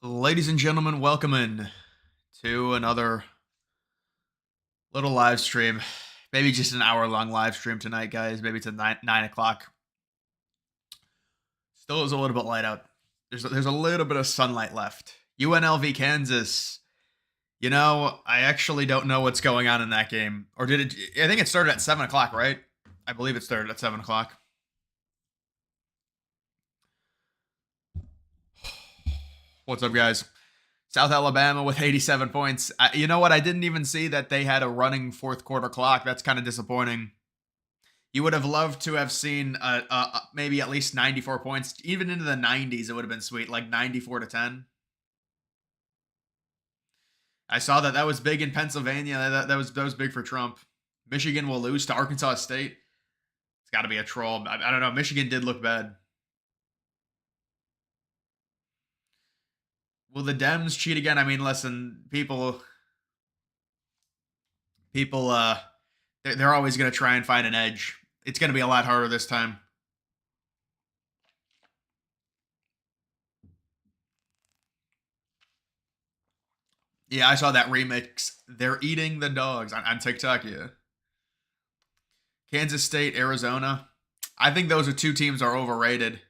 Ladies and gentlemen, welcome in to another little live stream. Maybe just an hour long live stream tonight, guys. Maybe it's at 9 o'clock. Still is a little bit light out. There's a little bit of sunlight left. UNLV Kansas. I actually don't know what's going on in that game. Or did it? I think it started at 7 o'clock, right? I believe it started at 7 o'clock. What's up, guys? South Alabama with 87 points. You know what? I didn't even see that they had a running fourth quarter clock. That's kind of disappointing. You would have loved to have seen maybe at least 94 points. Even into the 90s, it would have been sweet, like 94-10. I saw that was big in Pennsylvania. That was big for Trump. Michigan will lose to Arkansas State. It's got to be a troll. I don't know. Michigan did look bad. Will the Dems cheat again? I mean, listen, people, they're always going to try and find an edge. It's going to be a lot harder this time. Yeah, I saw that remix. They're eating the dogs on TikTok, yeah. Kansas State, Arizona. I think those two teams are overrated.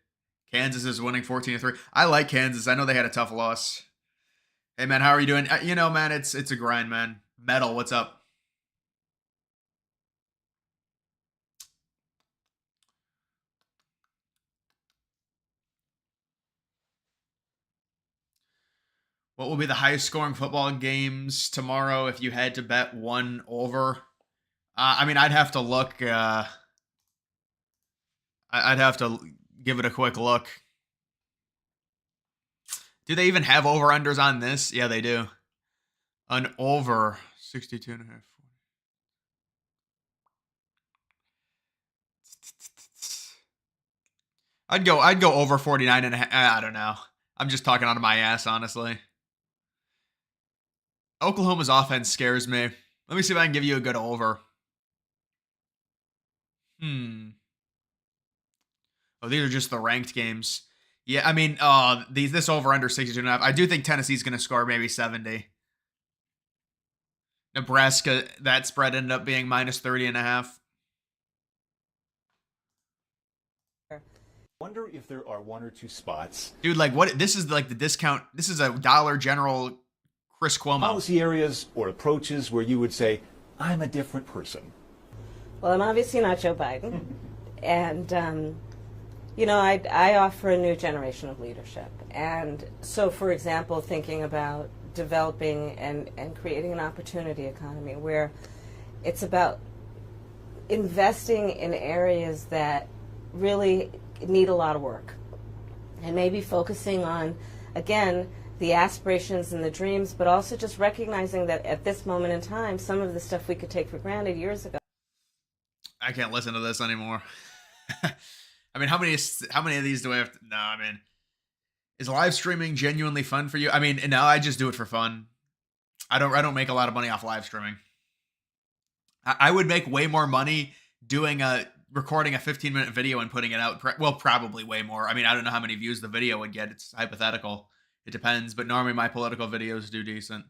Kansas is winning 14-3. I like Kansas. I know they had a tough loss. Hey, man, how are you doing? Man, it's a grind, man. Metal, what's up? What will be the highest scoring football games tomorrow if you had to bet one over? I'd have to look. I'd have to give it a quick look. Do they even have over-unders on this? Yeah, they do. An over 62 and a half. I'd go over 49 and a half. I don't know. I'm just talking out of my ass, honestly. Oklahoma's offense scares me. Let me see if I can give you a good over. Oh, these are just the ranked games. Yeah, I mean, this over under 62.5. I do think Tennessee's going to score maybe 70. Nebraska, that spread ended up being minus 30.5. Wonder if there are one or two spots. Dude, like what? This is like the discount. This is a Dollar General Chris Cuomo. Policy areas or approaches where you would say, I'm a different person. Well, I'm obviously not Joe Biden. And, I offer a new generation of leadership. And so, for example, thinking about developing and creating an opportunity economy where it's about investing in areas that really need a lot of work. And maybe focusing on, again, the aspirations and the dreams, but also just recognizing that at this moment in time, some of the stuff we could take for granted years ago. I can't listen to this anymore. I mean, how many of these do I have to? No, I mean, is live streaming genuinely fun for you? I mean, no, I just do it for fun. I don't make a lot of money off live streaming. I would make way more money recording a 15-minute video and putting it out. Well, probably way more. I mean, I don't know how many views the video would get. It's hypothetical. It depends, but normally my political videos do decent.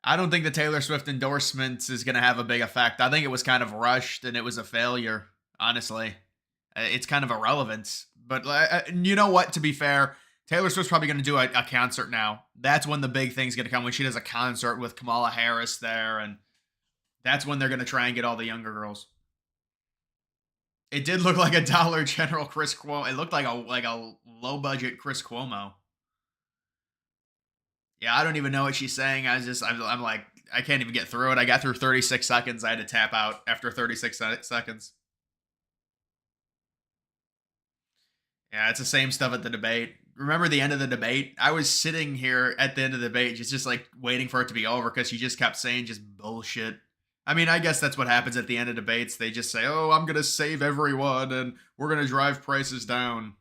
I don't think the Taylor Swift endorsements is going to have a big effect. I think it was kind of rushed and it was a failure, honestly. It's kind of irrelevant. But you know what? To be fair, Taylor Swift's probably going to do a concert now. That's when the big thing's going to come, when she does a concert with Kamala Harris there, and that's when they're going to try and get all the younger girls. It did look like a Dollar General Chris Cuomo. It looked like a low-budget Chris Cuomo. Yeah, I don't even know what she's saying. I'm like, I can't even get through it. I got through 36 seconds. I had to tap out after 36 seconds. Yeah, it's the same stuff at the debate. Remember the end of the debate? I was sitting here at the end of the debate just like waiting for it to be over because she just kept saying just bullshit. I mean, I guess that's what happens at the end of debates. They just say, oh, I'm going to save everyone and we're going to drive prices down.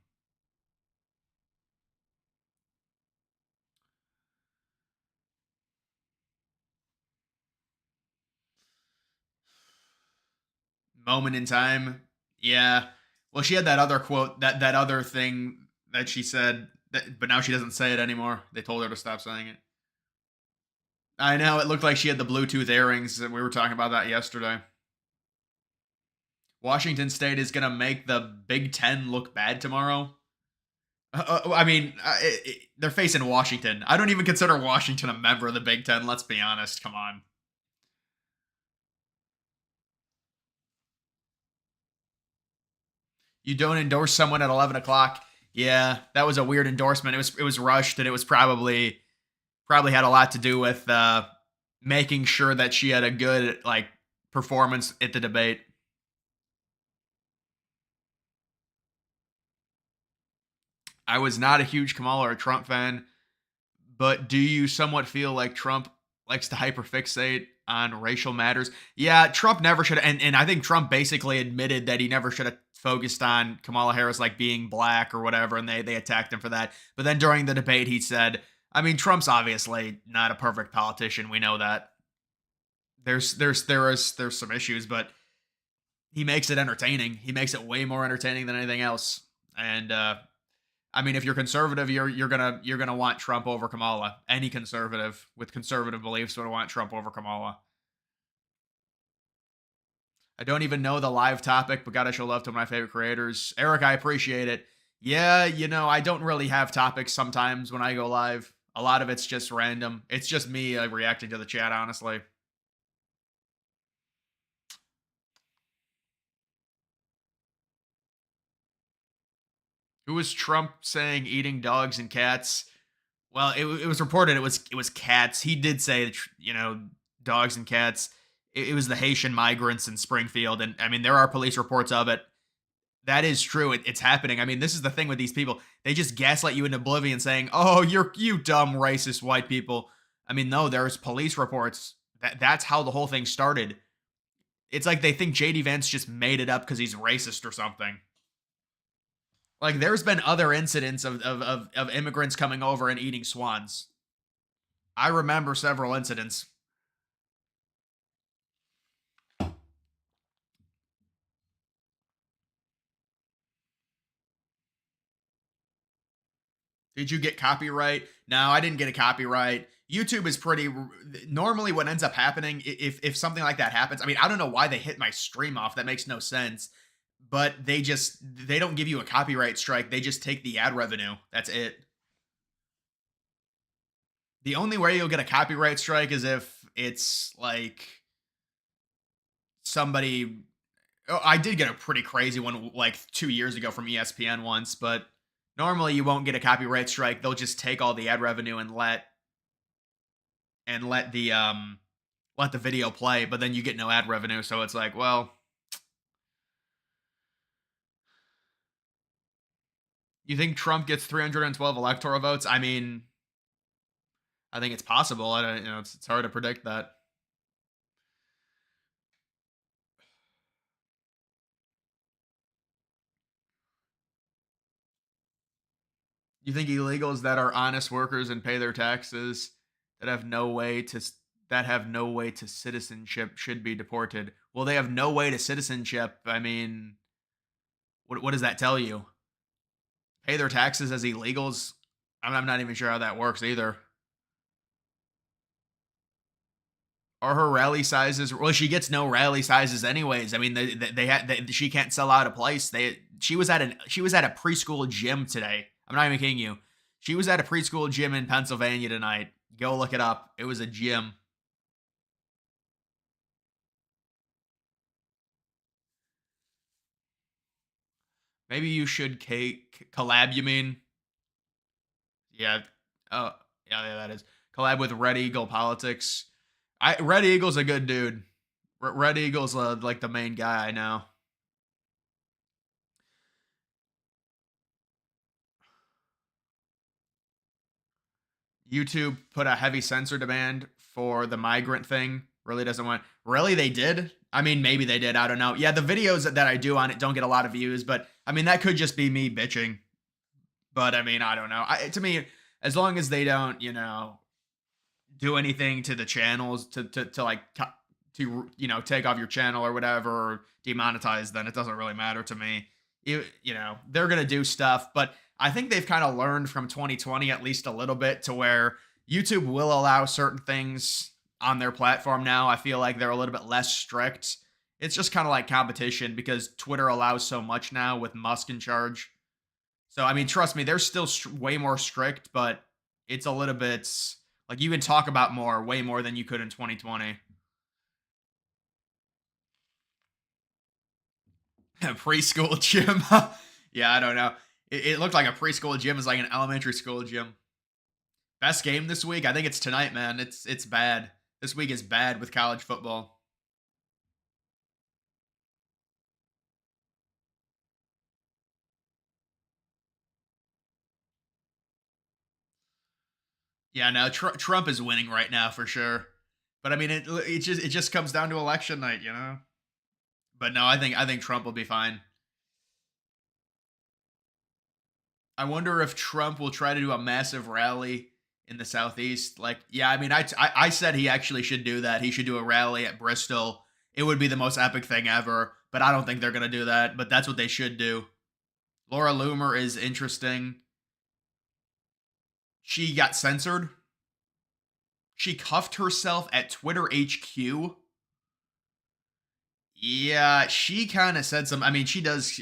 Moment in time. Yeah. Well, she had that other quote, that other thing that she said, that, but now she doesn't say it anymore. They told her to stop saying it. I know, it looked like she had the Bluetooth earrings, and we were talking about that yesterday. Washington State is going to make the Big Ten look bad tomorrow. I mean, they're facing Washington. I don't even consider Washington a member of the Big Ten, let's be honest. Come on. You don't endorse someone at 11 o'clock. Yeah, that was a weird endorsement. It was rushed, and it was probably had a lot to do with making sure that she had a good like performance at the debate. I was not a huge Kamala or Trump fan, but do you somewhat feel like Trump likes to hyperfixate on racial matters? Yeah, Trump never should, and I think Trump basically admitted that he never should have focused on Kamala Harris like being black or whatever, and they attacked him for that. But then during the debate, he said, I mean, Trump's obviously not a perfect politician. We know that. There's some issues, but he makes it entertaining. He makes it way more entertaining than anything else. And I mean, if you're conservative, you're gonna want Trump over Kamala. Any conservative with conservative beliefs would want Trump over Kamala. I don't even know the live topic, but gotta show love to my favorite creators. Eric, I appreciate it. Yeah, I don't really have topics sometimes when I go live. A lot of it's just random. It's just me reacting to the chat, honestly. Who was Trump saying eating dogs and cats? Well, it was reported it was cats. He did say dogs and cats. It was the Haitian migrants in Springfield, and I mean there are police reports of it. That is true. It's happening. I mean, this is the thing with these people. They just gaslight you into oblivion, saying, "Oh, you dumb racist white people." I mean, no, there's police reports. That's how the whole thing started. It's like they think JD Vance just made it up because he's racist or something. Like there's been other incidents of immigrants coming over and eating swans. I remember several incidents. Did you get copyright? No, I didn't get a copyright. YouTube is pretty normally what ends up happening if something like that happens. I mean, I don't know why they hit my stream off. That makes no sense. But they don't give you a copyright strike. They just take the ad revenue. That's it. The only way you'll get a copyright strike is if it's like somebody. Oh, I did get a pretty crazy one like 2 years ago from ESPN once, but normally you won't get a copyright strike. They'll just take all the ad revenue and let the video play, but then you get no ad revenue. So it's like, well, you think Trump gets 312 electoral votes? I mean, I think it's possible. I don't, it's hard to predict that. You think illegals that are honest workers and pay their taxes that have no way to citizenship should be deported? Well, they have no way to citizenship. I mean, what does that tell you? Pay their taxes as illegals? I'm not even sure how that works either. Are her rally sizes? Well, she gets no rally sizes anyways. I mean, she can't sell out a place. She was at a preschool gym today. I'm not even kidding you. She was at a preschool gym in Pennsylvania tonight. Go look it up. It was a gym. Maybe you should collab. You mean? Yeah. Oh, yeah. That is collab with Red Eagle Politics. Red Eagle's a good dude. Red Eagle's like the main guy I know. YouTube put a heavy censor demand for the migrant thing. Really doesn't want. Really, they did. I mean, maybe they did. I don't know. Yeah, the videos that I do on it don't get a lot of views, but I mean, that could just be me bitching. But I mean, I don't know. To me, as long as they don't, do anything to the channels to like take off your channel or whatever, or demonetize, then it doesn't really matter to me. They're gonna do stuff, but I think they've kind of learned from 2020 at least a little bit to where YouTube will allow certain things on their platform now. I feel like they're a little bit less strict. It's just kind of like competition because Twitter allows so much now with Musk in charge. So, I mean, trust me, they're still way more strict, but it's a little bit like you can talk about more, way more than you could in 2020. Preschool gym. Yeah, I don't know. It looked like a preschool gym is like an elementary school gym. Best game this week? I think it's tonight, man. It's bad. This week is bad with college football. Yeah, no, Trump is winning right now for sure. But I mean, it just comes down to election night, you know. But no, I think Trump will be fine. I wonder if Trump will try to do a massive rally in the southeast. Like, yeah, I mean, I said he actually should do that. He should do a rally at Bristol. It would be the most epic thing ever. But I don't think they're gonna do that. But that's what they should do. Laura Loomer is interesting. She got censored. She cuffed herself at Twitter HQ. Yeah, she kind of said some. I mean, she does.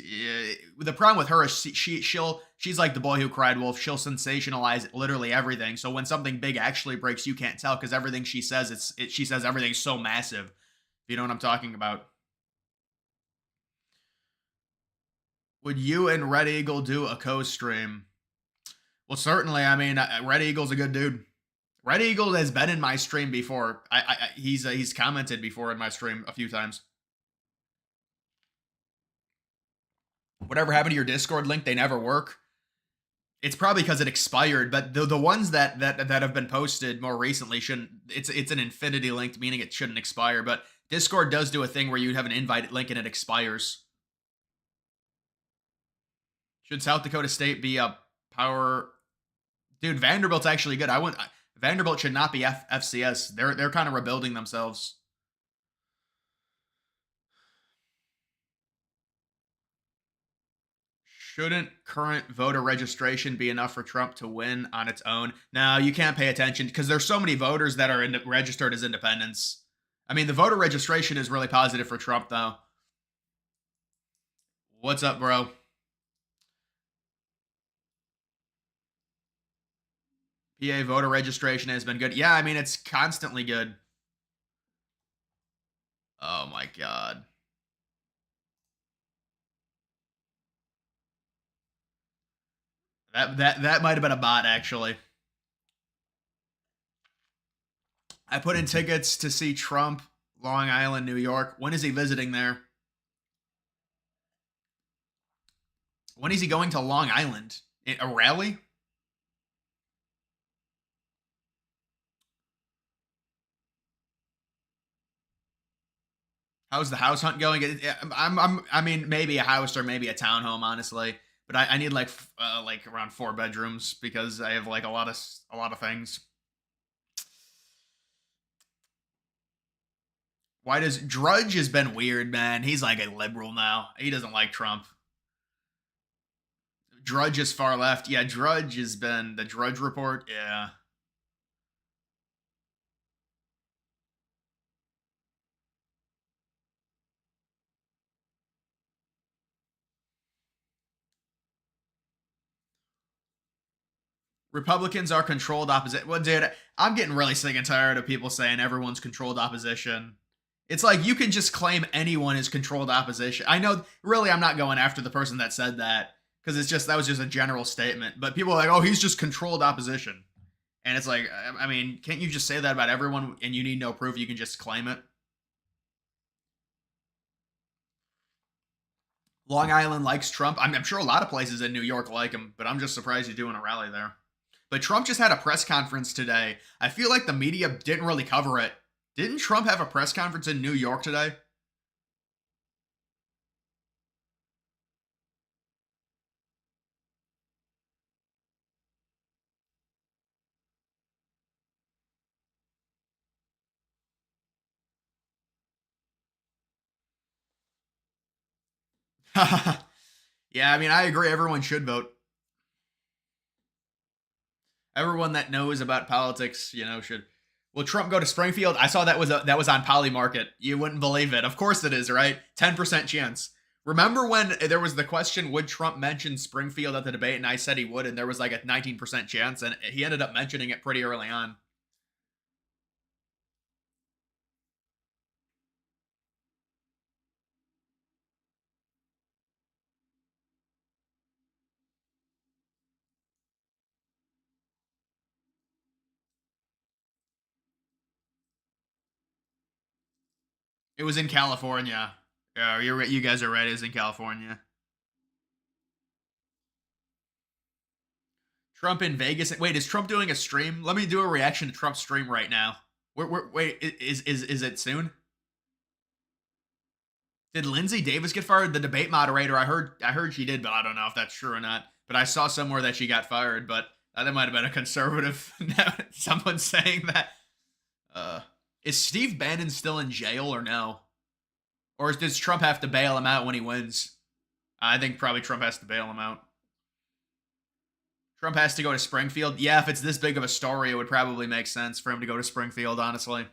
The problem with her is she's like the boy who cried wolf. She'll sensationalize literally everything. So when something big actually breaks, you can't tell because everything she says, she says everything's so massive. You know what I'm talking about? Would you and Red Eagle do a co-stream? Well, certainly. I mean, Red Eagle's a good dude. Red Eagle has been in my stream before. He's commented before in my stream a few times. Whatever happened to your Discord link? They never work. It's probably because it expired. But the ones that have been posted more recently shouldn't. It's an infinity linked, meaning it shouldn't expire. But Discord does do a thing where you have an invite link and it expires. Should South Dakota State be a power? Dude, Vanderbilt's actually good. Vanderbilt should not be FCS. They're kind of rebuilding themselves. Shouldn't current voter registration be enough for Trump to win on its own? Now you can't pay attention because there's so many voters that are registered as independents. I mean, the voter registration is really positive for Trump, though. What's up, bro? PA voter registration has been good. Yeah, I mean, it's constantly good. Oh my God. That might have been a bot, actually. I put in tickets to see Trump, Long Island, New York. When is he visiting there? When is he going to Long Island? A rally? How's the house hunt going? I mean, maybe a house or maybe a townhome, honestly. But I need like around 4 bedrooms because I have like a lot of things. Why does Drudge has been weird, man? He's like a liberal now. He doesn't like Trump. Drudge is far left. Yeah, Drudge has been the Drudge Report. Yeah. Republicans are controlled opposition. Well, dude, I'm getting really sick and tired of people saying everyone's controlled opposition. It's like you can just claim anyone is controlled opposition. I know, really, I'm not going after the person that said that because that was just a general statement. But people are like, oh, he's just controlled opposition. And it's like, I mean, can't you just say that about everyone and you need no proof? You can just claim it. Long Island likes Trump. I'm sure a lot of places in New York like him, but I'm just surprised he's doing a rally there. But Trump just had a press conference today. I feel like the media didn't really cover it. Didn't Trump have a press conference in New York today? Yeah, I mean, I agree. Everyone should vote. Everyone that knows about politics, should. Will Trump go to Springfield? I saw that was on Polymarket. You wouldn't believe it. Of course it is, right? 10% chance. Remember when there was the question, would Trump mention Springfield at the debate? And I said he would, and there was like a 19% chance, and he ended up mentioning it pretty early on. It was in California. Yeah, you're right. You guys are right. It was in California. Trump in Vegas. Wait, is Trump doing a stream? Let me do a reaction to Trump's stream right now. Wait, is it soon? Did Lindsay Davis get fired? The debate moderator. I heard she did, but I don't know if that's true or not. But I saw somewhere that she got fired. But that might have been a conservative. Someone saying that. Is Steve Bannon still in jail or no? Or does Trump have to bail him out when he wins? I think probably Trump has to bail him out. Trump has to go to Springfield. Yeah, if it's this big of a story, it would probably make sense for him to go to Springfield, honestly.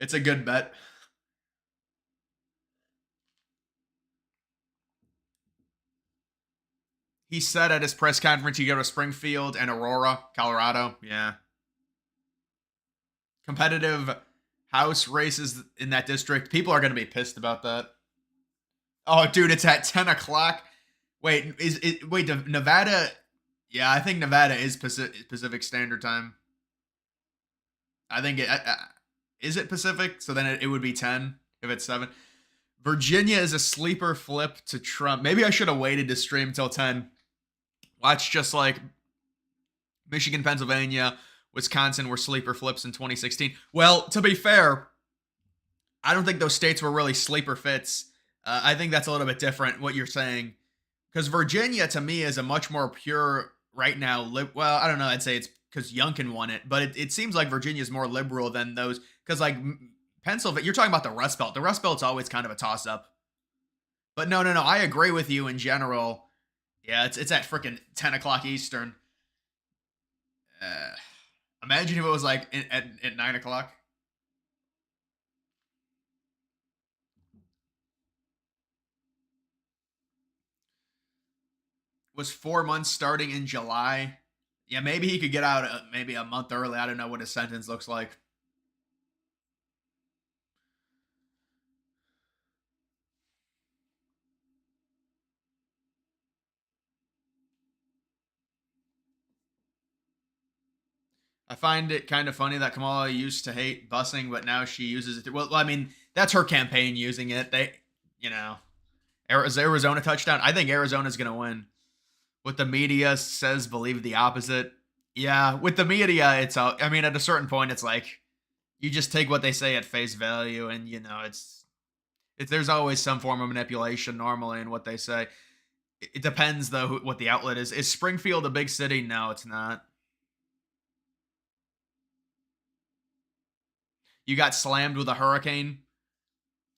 It's a good bet. He said at his press conference he'd go to Springfield and Aurora, Colorado. Yeah. Competitive House races in that district. People are going to be pissed about that. Oh, dude, it's at 10 o'clock. Wait, Nevada? Yeah, I think Nevada is Pacific Standard Time. I think is it Pacific? So then it would be 10 if it's 7. Virginia is a sleeper flip to Trump. Maybe I should have waited to stream till 10. Watch just like Michigan, Pennsylvania, Wisconsin were sleeper flips in 2016. Well, to be fair, I don't think those states were really sleeper fits. I think that's a little bit different, what you're saying. Because Virginia, to me, is a much more pure, right now, well, I don't know, I'd say it's because Youngkin won it, but it seems like Virginia is more liberal than those. Because, like, Pennsylvania, you're talking about the Rust Belt. The Rust Belt's always kind of a toss-up. But no, I agree with you in general. Yeah, it's at freaking 10 o'clock Eastern. Imagine if it was like at 9 o'clock. Was 4 months starting in July. Yeah, maybe he could get out maybe a month early. I don't know what his sentence looks like. I find it kind of funny that Kamala used to hate busing, but now she uses it. Well, I mean, that's her campaign using it. Arizona touchdown. I think Arizona's going to win. What the media says, believe the opposite. Yeah, with the media, I mean, at a certain point, it's like, you just take what they say at face value, and, there's always some form of manipulation normally in what they say. It depends, though, what the outlet is. Is Springfield a big city? No, it's not. You got slammed with a hurricane.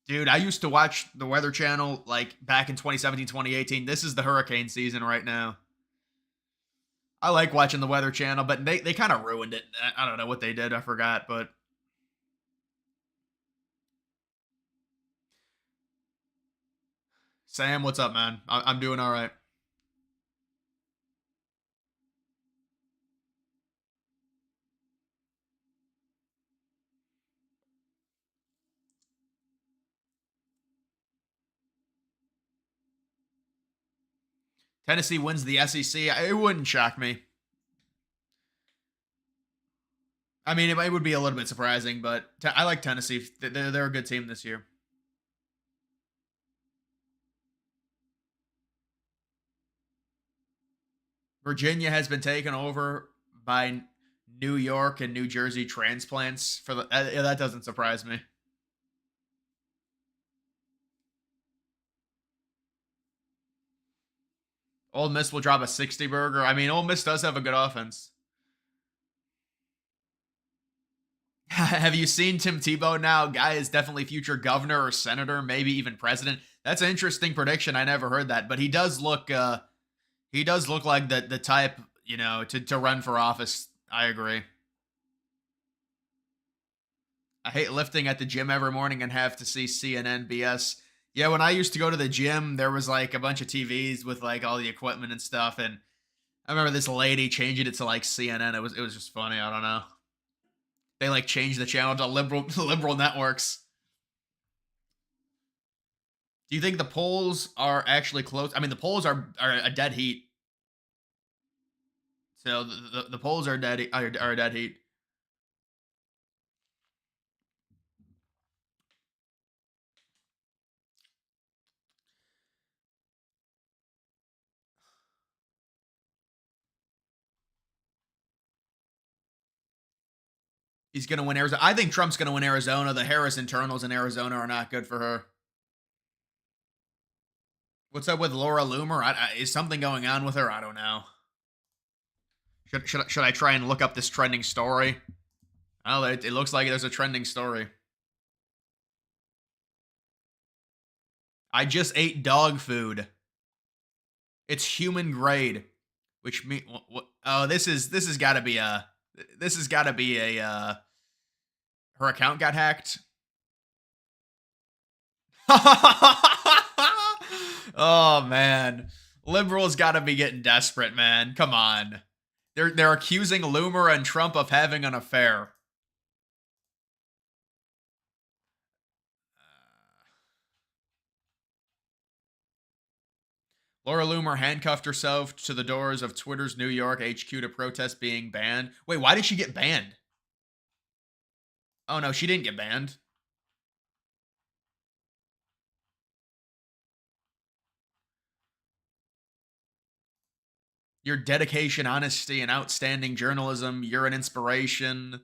Dude, I used to watch the Weather Channel like back in 2017, 2018. This is the hurricane season right now. I like watching the Weather Channel, but they kind of ruined it. I don't know what they did. I forgot, but Sam, what's up, man? I'm doing all right. Tennessee wins the SEC. It wouldn't shock me. I mean, it would be a little bit surprising, but I like Tennessee. They're a good team this year. Virginia has been taken over by New York and New Jersey transplants. That doesn't surprise me. Ole Miss will drop a 60 burger. I mean, Ole Miss does have a good offense. Have you seen Tim Tebow now? Guy is definitely future governor or senator, maybe even president. That's an interesting prediction. I never heard that, but he does look like the type, to run for office. I agree. I hate lifting at the gym every morning and have to see CNN BS. Yeah, when I used to go to the gym, there was like a bunch of TVs with like all the equipment and stuff, and I remember this lady changing it to like CNN. It was just funny. I don't know. They like changed the channel to liberal networks. Do you think the polls are actually close? I mean, the polls are a dead heat. So the polls are dead are a dead heat. He's going to win Arizona. I think Trump's going to win Arizona. The Harris internals in Arizona are not good for her. What's up with Laura Loomer? Is something going on with her? I don't know. Should I try and look up this trending story? Oh, it looks like there's a trending story. I just ate dog food. It's human grade, which mean oh, this has got to be a her account got hacked. Oh man, liberals got to be getting desperate, man. Come on, they're accusing Loomer and Trump of having an affair. Laura Loomer handcuffed herself to the doors of Twitter's New York HQ to protest being banned. Wait, why did she get banned? Oh no, she didn't get banned. Your dedication, honesty, and outstanding journalism. You're an inspiration.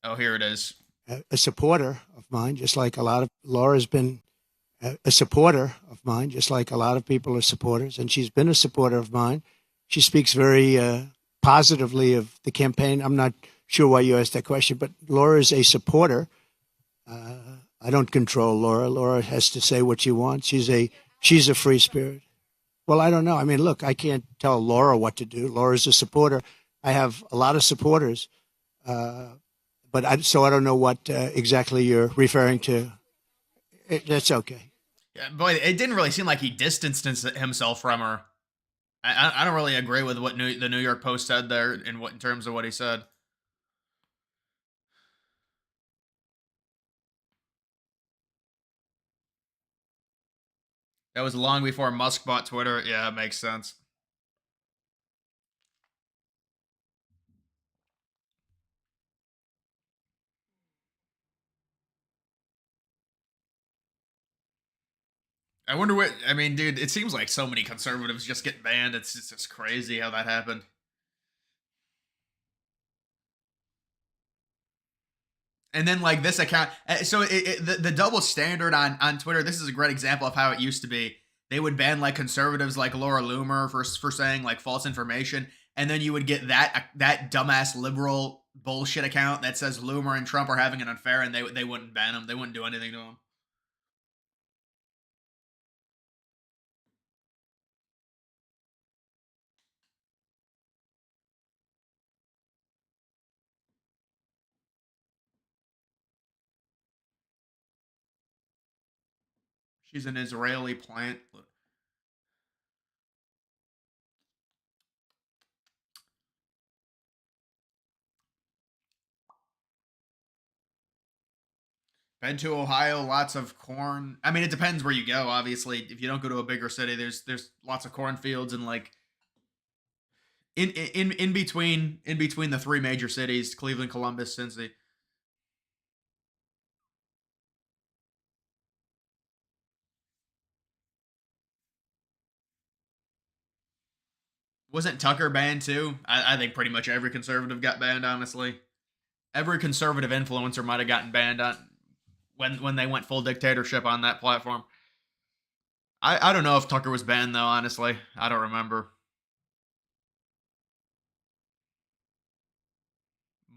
Oh, here it is. A supporter of mine, just like a lot of Laura's been a supporter of mine, just like a lot of people are supporters, and she's been a supporter of mine. She speaks very positively of the campaign. I'm not sure why you asked that question, but Laura is a supporter. I don't control Laura. Laura has to say what she wants. She's a free spirit. Well, I don't know. I mean, look, I can't tell Laura what to do. Laura's a supporter. I have a lot of supporters, but I don't know what exactly you're referring to. That's okay. Yeah, boy, it didn't really seem like he distanced himself from her. I don't really agree with what the New York Post said there in terms of what he said. That was long before Musk bought Twitter. Yeah, it makes sense. I wonder what. I mean, dude, it seems like so many conservatives just get banned. It's just crazy how that happened. And then like this account, so the double standard on Twitter. This is a great example of how it used to be. They would ban like conservatives like Laura Loomer for saying like false information, and then you would get that dumbass liberal bullshit account that says Loomer and Trump are having an affair, and they wouldn't ban them. They wouldn't do anything to them. She's an Israeli plant. Been to Ohio, lots of corn. I mean, it depends where you go. Obviously, if you don't go to a bigger city, there's lots of cornfields and like in between the three major cities, Cleveland, Columbus, Cincy. Wasn't Tucker banned too? I think pretty much every conservative got banned. Honestly, every conservative influencer might have gotten banned on when they went full dictatorship on that platform. I don't know if Tucker was banned though. Honestly, I don't remember.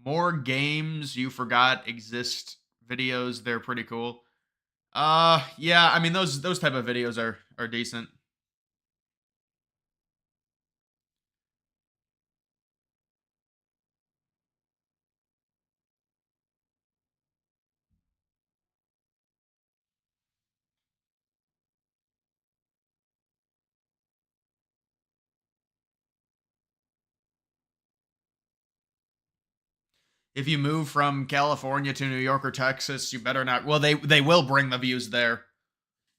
More games you forgot exist videos. They're pretty cool. Yeah. I mean those type of videos are decent. If you move from California to New York or Texas, you better not. Well, they will bring the views there.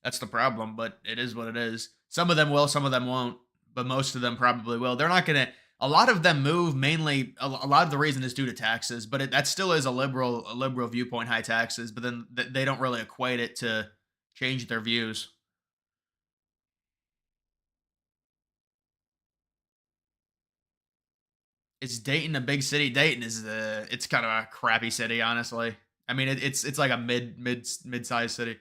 That's the problem, but it is what it is. Some of them will, some of them won't, but most of them probably will. They're not going to. A lot of them move mainly. A lot of the reason is due to taxes, but that still is a liberal viewpoint, high taxes. But then they don't really equate it to change their views. Is Dayton a big city? Dayton is it's kind of a crappy city, honestly. I mean, it's like a mid-sized city.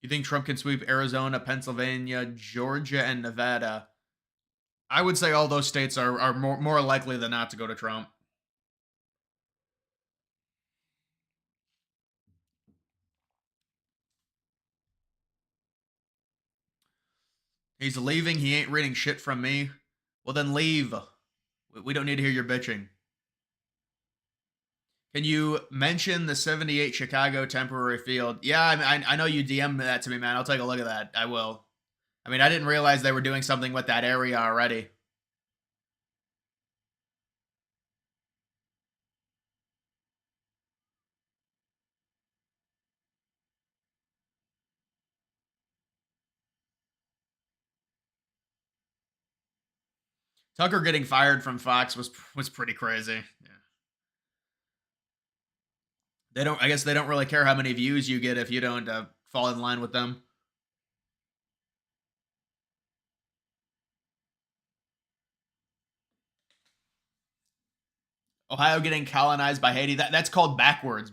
You think Trump can sweep Arizona, Pennsylvania, Georgia, and Nevada? I would say all those states are more likely than not to go to Trump. He's leaving. He ain't reading shit from me. Well, then leave. We don't need to hear your bitching. Can you mention the 78 Chicago temporary field? Yeah, I know you DM'd that to me, man. I'll take a look at that. I will. I mean, I didn't realize they were doing something with that area already. Tucker getting fired from Fox was pretty crazy. Yeah. They don't. I guess they don't really care how many views you get if you don't fall in line with them. Ohio getting colonized by Haiti. That's called backwards.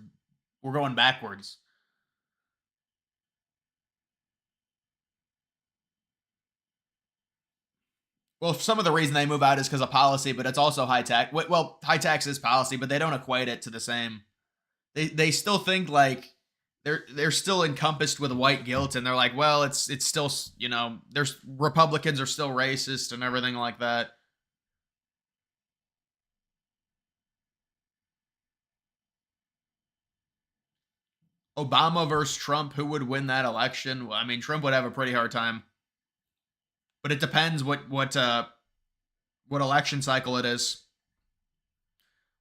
We're going backwards. Well, some of the reason they move out is because of policy, but it's also high tax. Well, high tax is policy, but they don't equate it to the same. They still think like they're still encompassed with white guilt, and they're like, well, it's still, there's Republicans are still racist and everything like that. Obama versus Trump, who would win that election? Well, I mean, Trump would have a pretty hard time, but it depends what election cycle it is.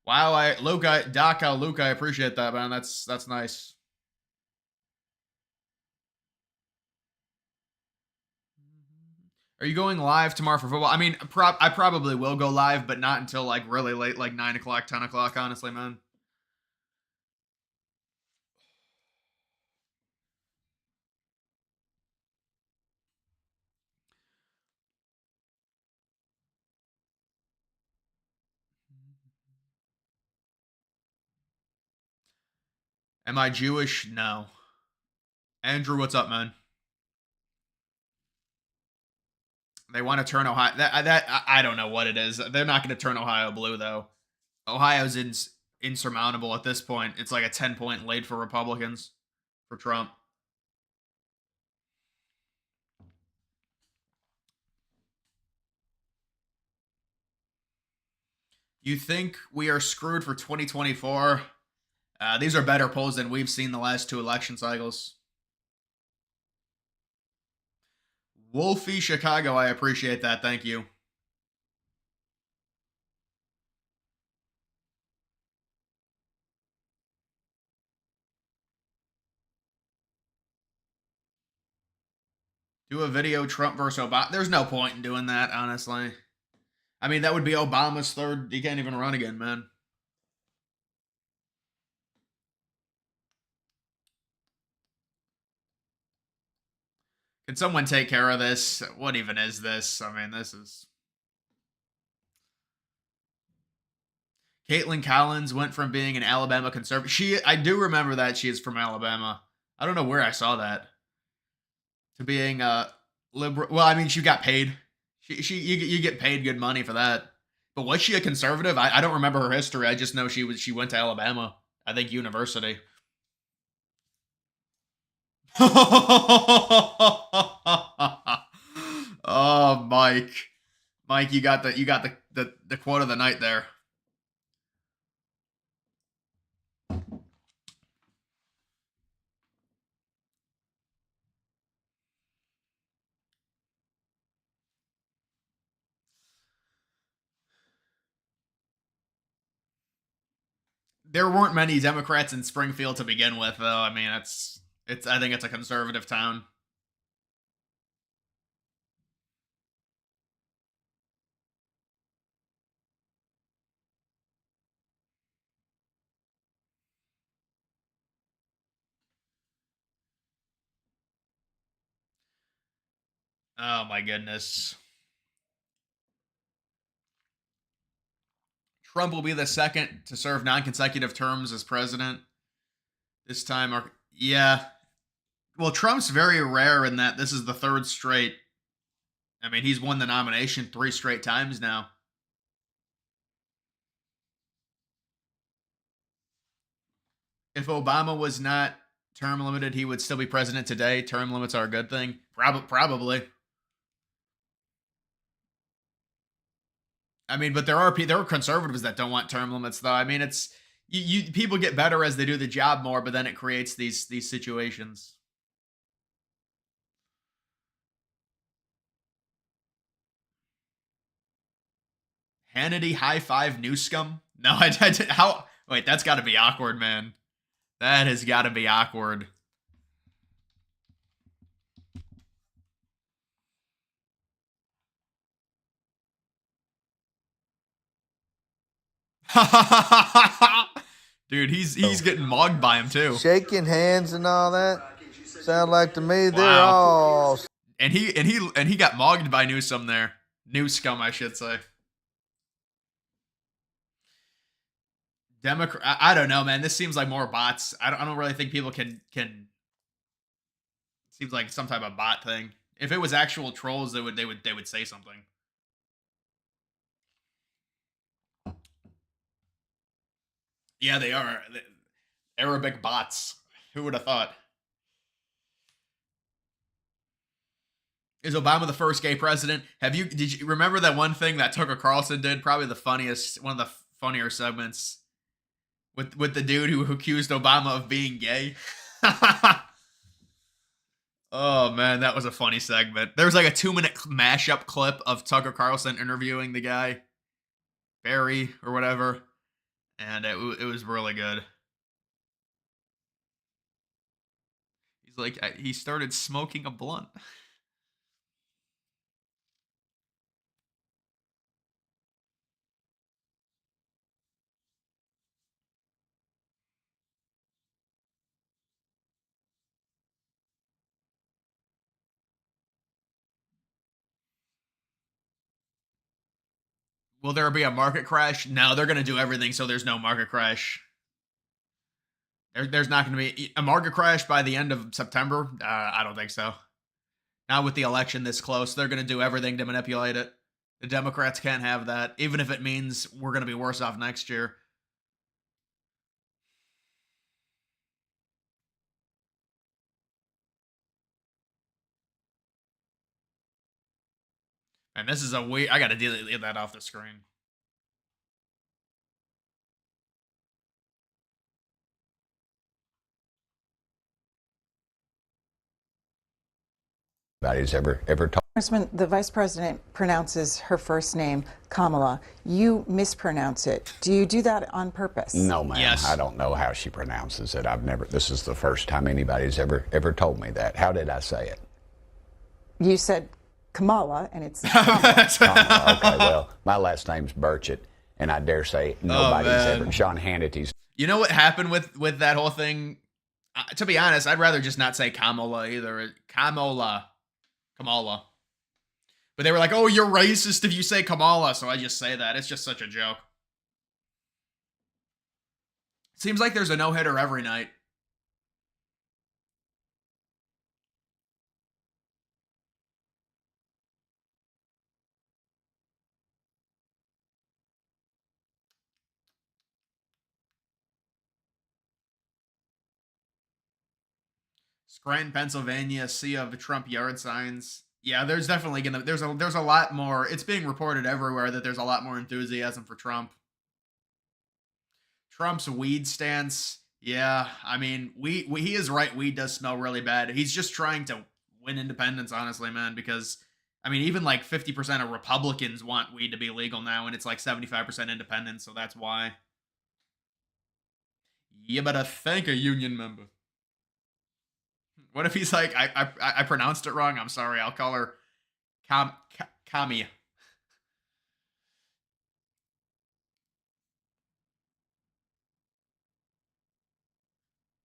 Wow, Luca, I appreciate that, man. That's nice. Are you going live tomorrow for football? I mean, I probably will go live, but not until like really late, like 9 o'clock, 10 o'clock. Honestly, man. Am I Jewish? No. Andrew, what's up, man? They want to turn Ohio. I don't know what it is. They're not going to turn Ohio blue though. Ohio's insurmountable at this point. It's like a 10-point lead for Republicans for Trump. You think we are screwed for 2024? These are better polls than we've seen the last two election cycles. Wolfie Chicago, I appreciate that. Thank you. Do a video Trump versus Obama. There's no point in doing that, honestly. I mean, that would be Obama's third. He can't even run again, man. Can someone take care of this? What even is this? I mean, this is. Caitlin Collins went from being an Alabama conservative. I do remember that she is from Alabama. I don't know where I saw that. To being a liberal. Well, I mean, she got paid. You get paid good money for that. But was she a conservative? I don't remember her history. I just know she went to Alabama. I think university. Oh, Mike, you got the quote of the night there. There weren't many Democrats in Springfield to begin with, though. I mean, it's. I think it's a conservative town. Oh my goodness. Trump will be the second to serve non-consecutive terms as president. This time, yeah. Well, Trump's very rare in that this is the third straight. I mean, he's won the nomination 3 straight times now. If Obama was not term limited, he would still be president today. Term limits are a good thing. Probably. I mean, but there are conservatives that don't want term limits, though. I mean, it's people get better as they do the job more, but then it creates these situations. Hannity high five Newscomb? No, how? Wait, that's got to be awkward, man. That has got to be awkward. Dude, he's getting mugged by him too. Shaking hands and all that. Sound like to me they're all. And he got mugged by Newsome there. Newscomb, I should say. Democrat. I don't know, man. This seems like more bots. I don't really think people can. Seems like some type of bot thing. If it was actual trolls, they would say something. Yeah, they are. Arabic bots. Who would have thought? Is Obama the first gay president? Did you remember that one thing that Tucker Carlson did? Probably one of the funnier segments with the dude who accused Obama of being gay. Oh man, that was a funny segment. There was like a 2-minute mashup clip of Tucker Carlson interviewing the guy, Barry or whatever. And it was really good. He's like, he started smoking a blunt. Will there be a market crash? No, they're going to do everything so there's no market crash. There's not going to be a market crash by the end of September. I don't think so. Not with the election this close. They're going to do everything to manipulate it. The Democrats can't have that, even if it means we're going to be worse off next year. And this is a weird. I got to delete that off the screen. Anybody's ever told. Congressman, the vice president pronounces her first name Kamala. You mispronounce it. Do you do that on purpose? No, ma'am. Yes. I don't know how she pronounces it. I've never. This is the first time anybody's ever told me that. How did I say it? You said Kamala, and it's Kamala. Kamala. Okay, well, my last name's Burchett, and I dare say nobody's ever. Sean Hannity's. You know what happened with that whole thing? To be honest, I'd rather just not say Kamala either. Kamala. But they were like, oh, you're racist if you say Kamala, so I just say that. It's just such a joke. Seems like there's a no-hitter every night. Scranton, Pennsylvania, sea of the Trump yard signs. Yeah, there's definitely there's a lot more. It's being reported everywhere that there's a lot more enthusiasm for Trump. Trump's weed stance. Yeah, I mean, he is right. Weed does smell really bad. He's just trying to win independence, honestly, man. Because I mean, even like 50% of Republicans want weed to be legal now, and it's like 75% independent. So that's why. You better thank a union member. What if he's like, I pronounced it wrong. I'm sorry. I'll call her Kami.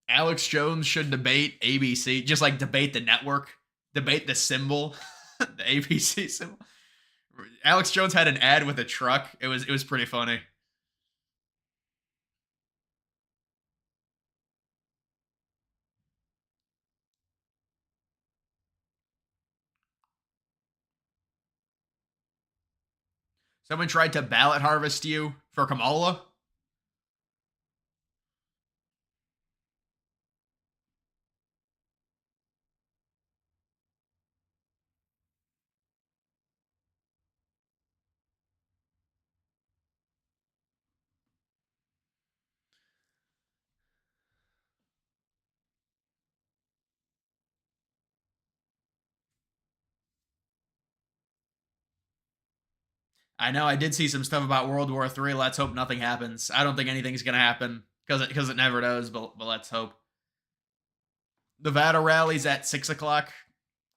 Alex Jones should debate ABC, just like debate the network, debate the symbol, the ABC symbol. Alex Jones had an ad with a truck. It was pretty funny. Someone tried to ballot harvest you for Kamala. I know I did see some stuff about World War III. Let's hope nothing happens. I don't think anything's gonna happen because it never does. But let's hope. Nevada rally's at 6 o'clock.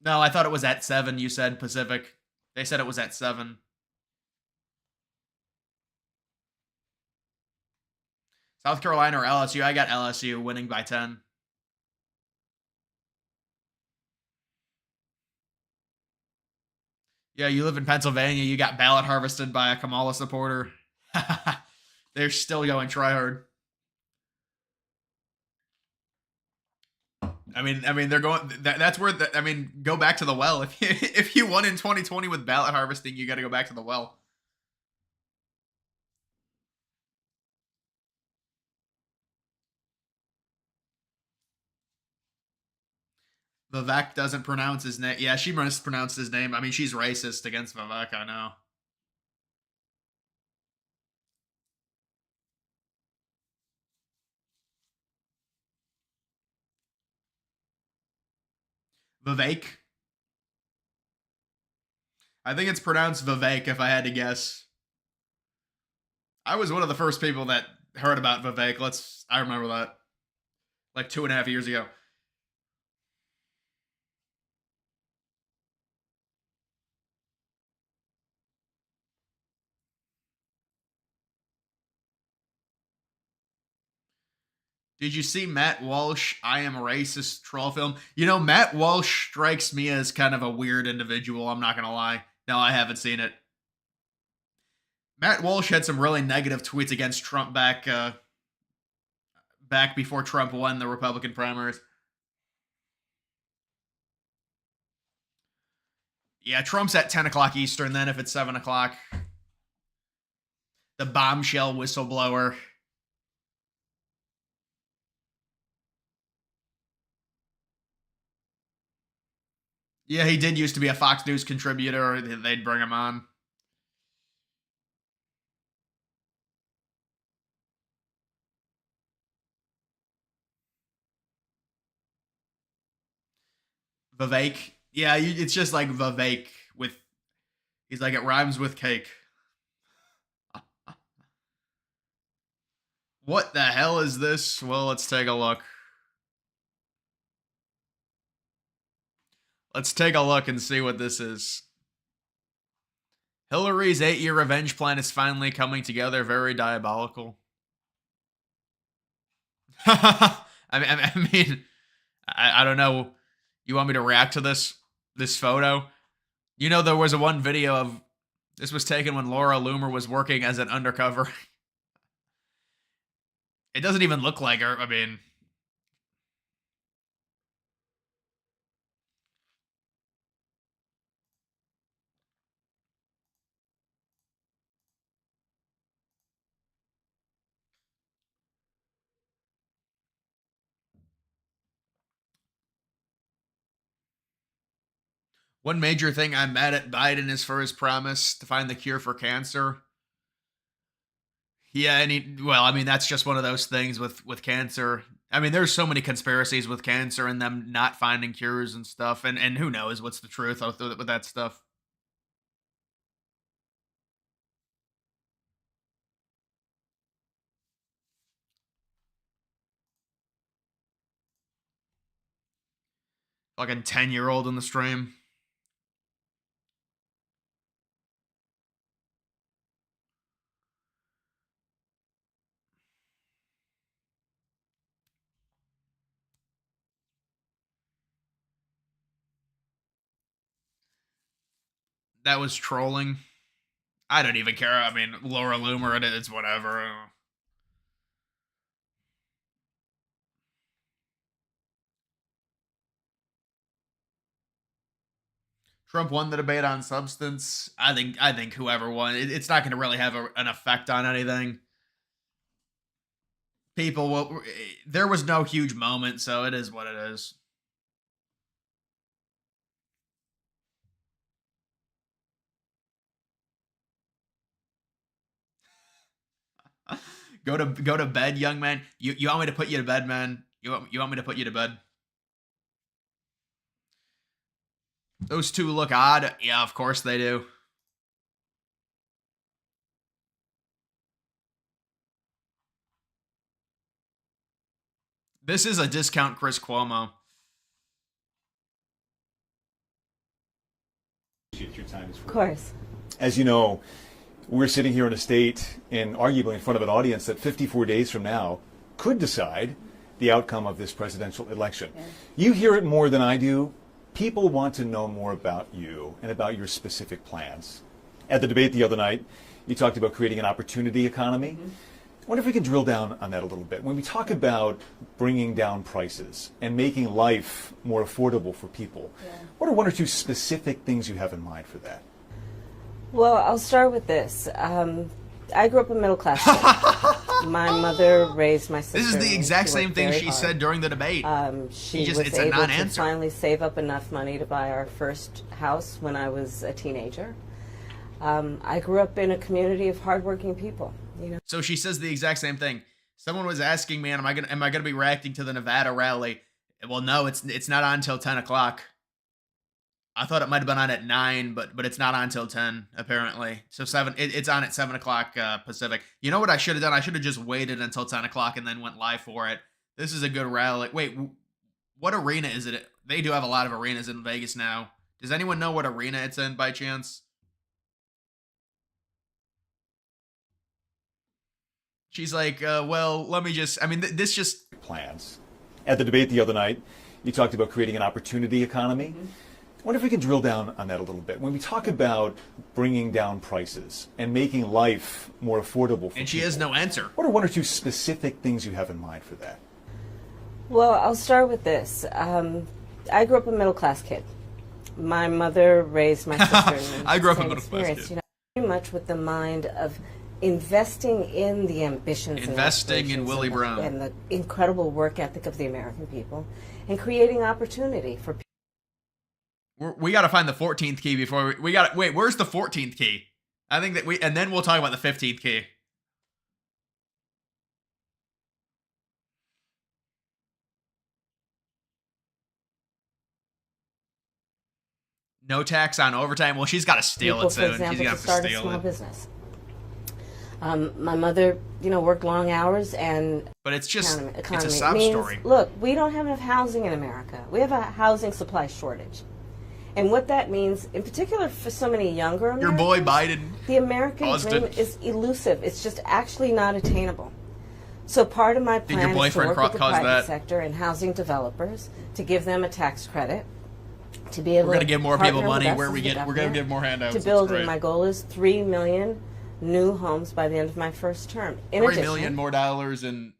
No, I thought it was at 7. You said Pacific. They said it was at 7. South Carolina or LSU? I got LSU winning by 10. Yeah, you live in Pennsylvania. You got ballot harvested by a Kamala supporter. They're still going try hard. I mean, they're going. That's where. Go back to the well. If you won in 2020 with ballot harvesting, you got to go back to the well. Vivek doesn't pronounce his name. Yeah, she mispronounced his name. I mean, she's racist against Vivek. I know. Vivek. I think it's pronounced Vivek. If I had to guess, I was one of the first people that heard about Vivek. I remember that, like 2.5 years ago. Did you see Matt Walsh, I Am Racist troll film? You know, Matt Walsh strikes me as kind of a weird individual, I'm not going to lie. No, I haven't seen it. Matt Walsh had some really negative tweets against Trump back before Trump won the Republican primaries. Yeah, Trump's at 10 o'clock Eastern then if it's 7 o'clock. The bombshell whistleblower. Yeah, he did used to be a Fox News contributor. They'd bring him on. Vivek. Yeah, it's just like Vivek with. He's like, it rhymes with cake. What the hell is this? Well, let's take a look. Let's take a look and see what this is. Hillary's 8-year revenge plan is finally coming together. Very diabolical. I mean, I don't know. You want me to react to this photo? You know, there was one video of this was taken when Laura Loomer was working as an undercover. It doesn't even look like her. I mean, one major thing I'm mad at Biden is for his promise to find the cure for cancer. Yeah, I mean, that's just one of those things with cancer. I mean, there's so many conspiracies with cancer and them not finding cures and stuff, and who knows what's the truth with that stuff. Fucking 10-year-old in the stream. That was trolling. I don't even care. I mean, Laura Loomer, it's whatever. Trump won the debate on substance. I think whoever won, it's not going to really have an effect on anything. People will. There was no huge moment, so it is what it is. Go to bed, young man. You want me to put you to bed, man? You want me to put you to bed? Those two look odd. Yeah, of course they do. This is a discount Chris Cuomo. Of course. As you know, we're sitting here in a state and arguably in front of an audience that 54 days from now could decide the outcome of this presidential election. Yeah. You hear it more than I do. People want to know more about you and about your specific plans. At the debate the other night, you talked about creating an opportunity economy. Mm-hmm. I wonder if we could drill down on that a little bit. When we talk about bringing down prices and making life more affordable for people, what are one or two specific things you have in mind for that? Well, I'll start with this. I grew up a middle-class family. My mother raised my sister. This is the exact same thing she said during the debate. She was able to finally save up enough money to buy our first house when I was a teenager. I grew up in a community of hardworking people. You know. So she says the exact same thing. Someone was asking me, am I gonna be reacting to the Nevada rally? Well, no, it's not on until 10 o'clock. I thought it might have been on at 9, but it's not on until 10 apparently. So 7. It's on at 7 o'clock Pacific. You know what I should have done? I should have just waited until 10 o'clock and then went live for it. This is a good rally. Wait, what arena is it? They do have a lot of arenas in Vegas now. Does anyone know what arena it's in by chance? She's like, well, let me just, I mean, this just... Plans. At the debate the other night, you talked about creating an opportunity economy. Mm-hmm. I wonder if we could drill down on that a little bit. When we talk about bringing down prices and making life more affordable for And she people, has no answer. What are one or two specific things you have in mind for that? Well, I'll start with this. I grew up a middle-class kid. My mother raised my sister. I grew up a middle-class kid. You know, very much with the mind of investing in the ambitions, investing in Willie Brown, and the incredible work ethic of the American people, and creating opportunity for people. We got to find the 14th key before we got to wait. Where's the 14th key? I think that and then we'll talk about the 15th key. No tax on overtime. Well, she's got to steal people, it soon. For example, she's got to start a small business. My mother, worked long hours, and but it's just economy it's a sob means, story. Look, we don't have enough housing in America. We have a housing supply shortage, and what that means, in particular for so many younger Americans, your boy Biden, the American dream is elusive. It's just actually not attainable. So part of my plan is to work with the private sector and housing developers to give them a tax credit. To be able we're going to give more people money we're going to give more handouts to build. And my goal is 3 million new homes by the end of my first term. In $3 addition, million more dollars in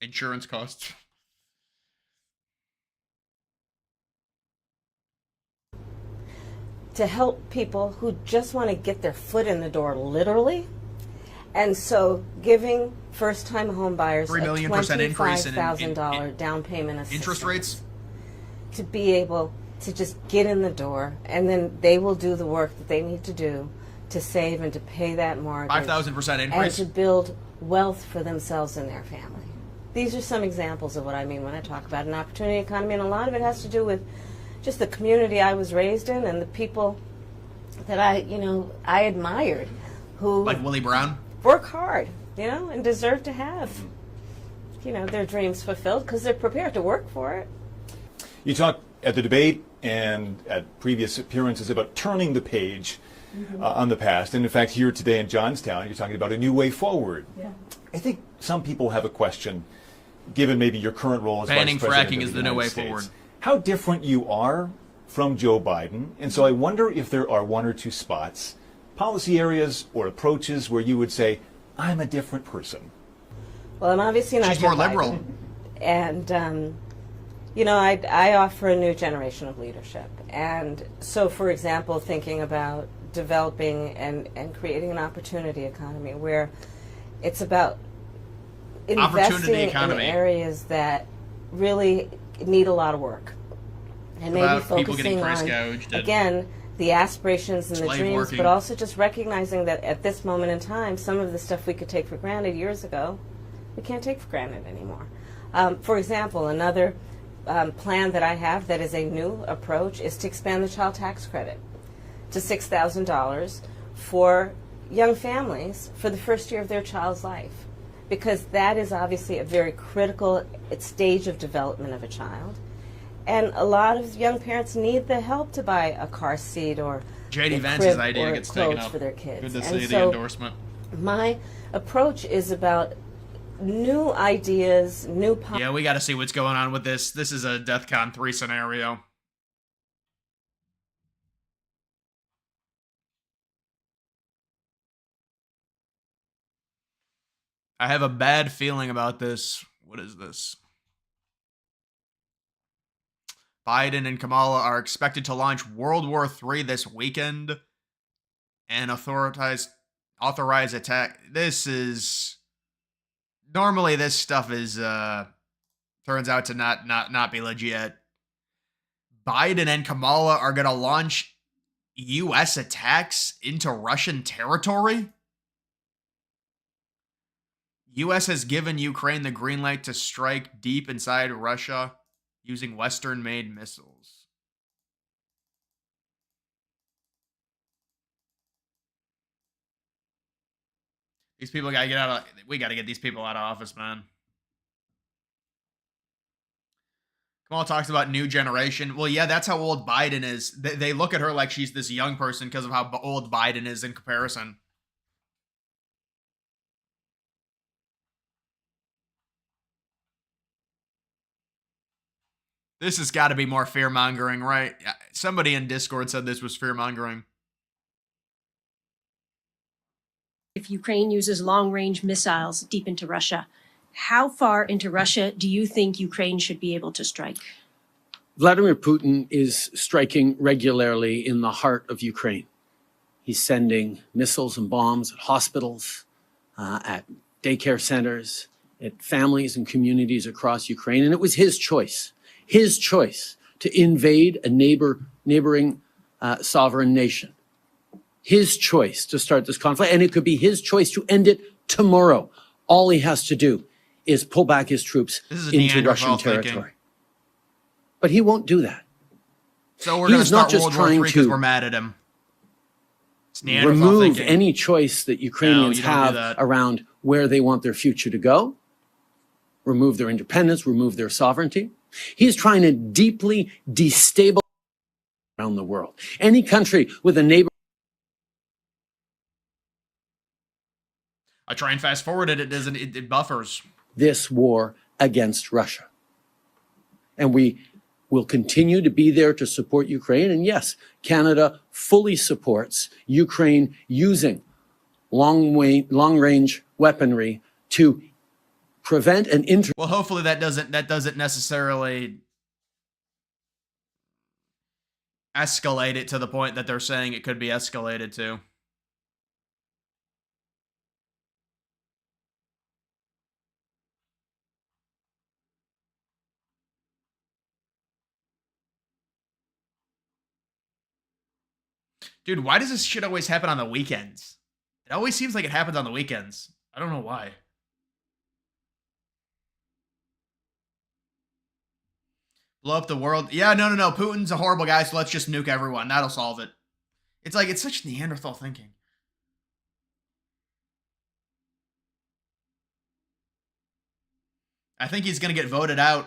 insurance costs. To help people who just want to get their foot in the door, literally. And so giving first-time home buyers $3 million increase in $25,000 down payment assistance. Interest rates? To be able to just get in the door, and then they will do the work that they need to do to save and to pay that mortgage. 5,000% increase. And to build wealth for themselves and their family. These are some examples of what I mean when I talk about an opportunity economy, and a lot of it has to do with just the community I was raised in and the people that I admired, who like Willie Brown, work hard, and deserve to have, their dreams fulfilled because they're prepared to work for it. You talked at the debate and at previous appearances about turning the page on the past. And in fact, here today in Johnstown, you're talking about a new way forward. Yeah. I think some people have a question, given maybe your current role as Banning Vice President fracking of is the new United way States, forward. how different you are from Joe Biden. And so I wonder if there are one or two spots, policy areas or approaches where you would say, I'm a different person. Well, I'm obviously not She's Joe more liberal. Biden. And, I offer a new generation of leadership. And so, for example, thinking about developing and creating an opportunity economy where it's about investing in areas that really need a lot of work. And maybe About people getting focusing price on, gouged and again, the aspirations and the slave dreams, working. but also just recognizing that at this moment in time, some of the stuff we could take for granted years ago, we can't take for granted anymore. For example, another plan that I have that is a new approach is to expand the child tax credit to $6,000 for young families for the first year of their child's life, because that is obviously a very critical stage of development of a child. And a lot of young parents need the help to buy a car seat or JD a Vance's crib idea or gets taken clothes up. for their kids. Good to And see the so endorsement. my approach is about new ideas, new policies. Yeah, we got to see what's going on with this. This is a DEFCON 3 scenario. I have a bad feeling about this. What is this? Biden and Kamala are expected to launch World War III this weekend and authorize attack. This is normally this stuff is turns out to not be legit. Biden and Kamala are going to launch U.S. attacks into Russian territory. U.S. has given Ukraine the green light to strike deep inside Russia using Western-made missiles. These people gotta get out of. We gotta get these people out of office, man. Kamala talks about new generation. Well, yeah, that's how old Biden is. They look at her like she's this young person because of how old Biden is in comparison. This has got to be more fear-mongering, right? Somebody in Discord said this was fear-mongering. If Ukraine uses long-range missiles deep into Russia, how far into Russia do you think Ukraine should be able to strike? Vladimir Putin is striking regularly in the heart of Ukraine. He's sending missiles and bombs at hospitals, at daycare centers, at families and communities across Ukraine. And it was his choice to invade a neighboring sovereign nation. His choice to start this conflict, and it could be his choice to end it tomorrow. All he has to do is pull back his troops into Russian territory. But he won't do that. So we're going to start World War III because to we're mad at him. It's remove any choice that Ukrainians have around where they want their future to go, remove their independence, remove their sovereignty. He's trying to deeply destabilize around the world. Any country with a neighbor. I try and fast forward it. It doesn't. It buffers. This war against Russia. And we will continue to be there to support Ukraine. And yes, Canada fully supports Ukraine using long-range weaponry to prevent an Well, hopefully that doesn't necessarily escalate it to the point that they're saying it could be escalated to. Dude, why does this shit always happen on the weekends? It always seems like it happens on the weekends. I don't know why. Blow up the world. Yeah, no. Putin's a horrible guy, so let's just nuke everyone. That'll solve it. It's like, it's such Neanderthal thinking. I think he's going to get voted out,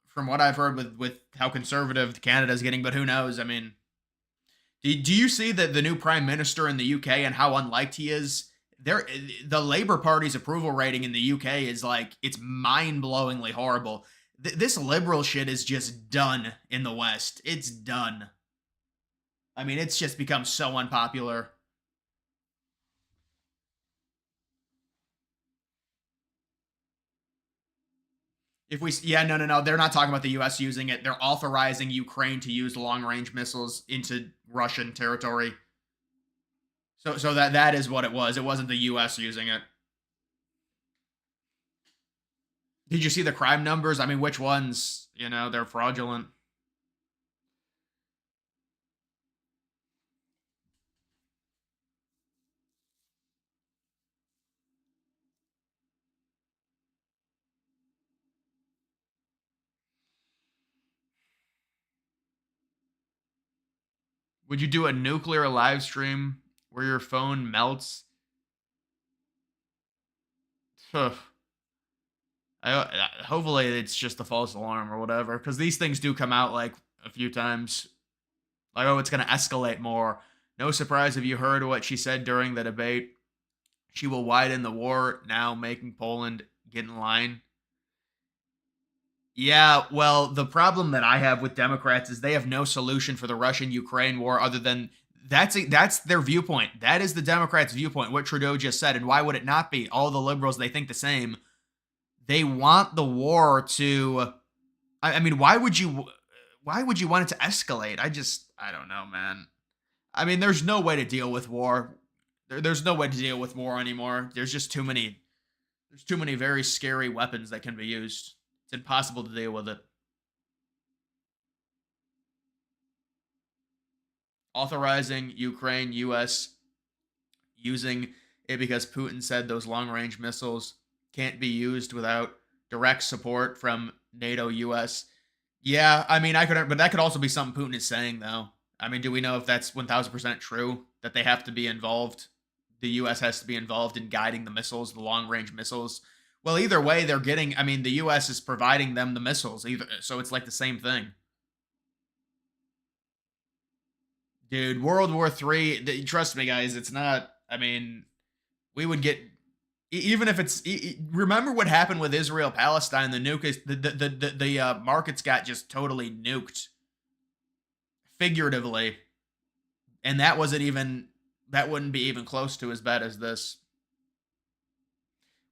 from what I've heard with how conservative Canada's getting, but who knows? I mean, do you see that the new prime minister in the UK and how unliked he is? The Labour Party's approval rating in the UK is like, it's mind-blowingly horrible. This liberal shit is just done in the West. It's done. I mean, it's just become so unpopular. No, they're not talking about the U.S. using it. They're authorizing Ukraine to use long-range missiles into Russian territory. So that is what it was. It wasn't the U.S. using it. Did you see the crime numbers? I mean, which ones? They're fraudulent. Would you do a nuclear live stream where your phone melts? Hopefully it's just a false alarm or whatever, because these things do come out like a few times. Like, oh, it's going to escalate more. No surprise if you heard what she said during the debate. She will widen the war, now making Poland get in line. Yeah, well, the problem that I have with Democrats is they have no solution for the Russian-Ukraine war other than that's their viewpoint. That is the Democrats' viewpoint, what Trudeau just said. And why would it not be? All the liberals, they think the same. They want the war to... I mean, why would you want it to escalate? I don't know, man. I mean, there's no way to deal with war. There's no way to deal with war anymore. There's just too many very scary weapons that can be used. It's impossible to deal with it. Authorizing Ukraine, U.S. using it because Putin said those long-range missiles can't be used without direct support from NATO, U.S. Yeah, I mean, but that could also be something Putin is saying, though. I mean, do we know if that's 1,000% true, that they have to be involved? The U.S. has to be involved in guiding the missiles, the long-range missiles. Well, either way, they're getting... I mean, the U.S. is providing them the missiles, so it's like the same thing. Dude, World War III, trust me, guys, it's not... I mean, we would get... Even if it's... Remember what happened with Israel-Palestine? The nuke is... The markets got just totally nuked. Figuratively. And that wasn't even... That wouldn't be even close to as bad as this.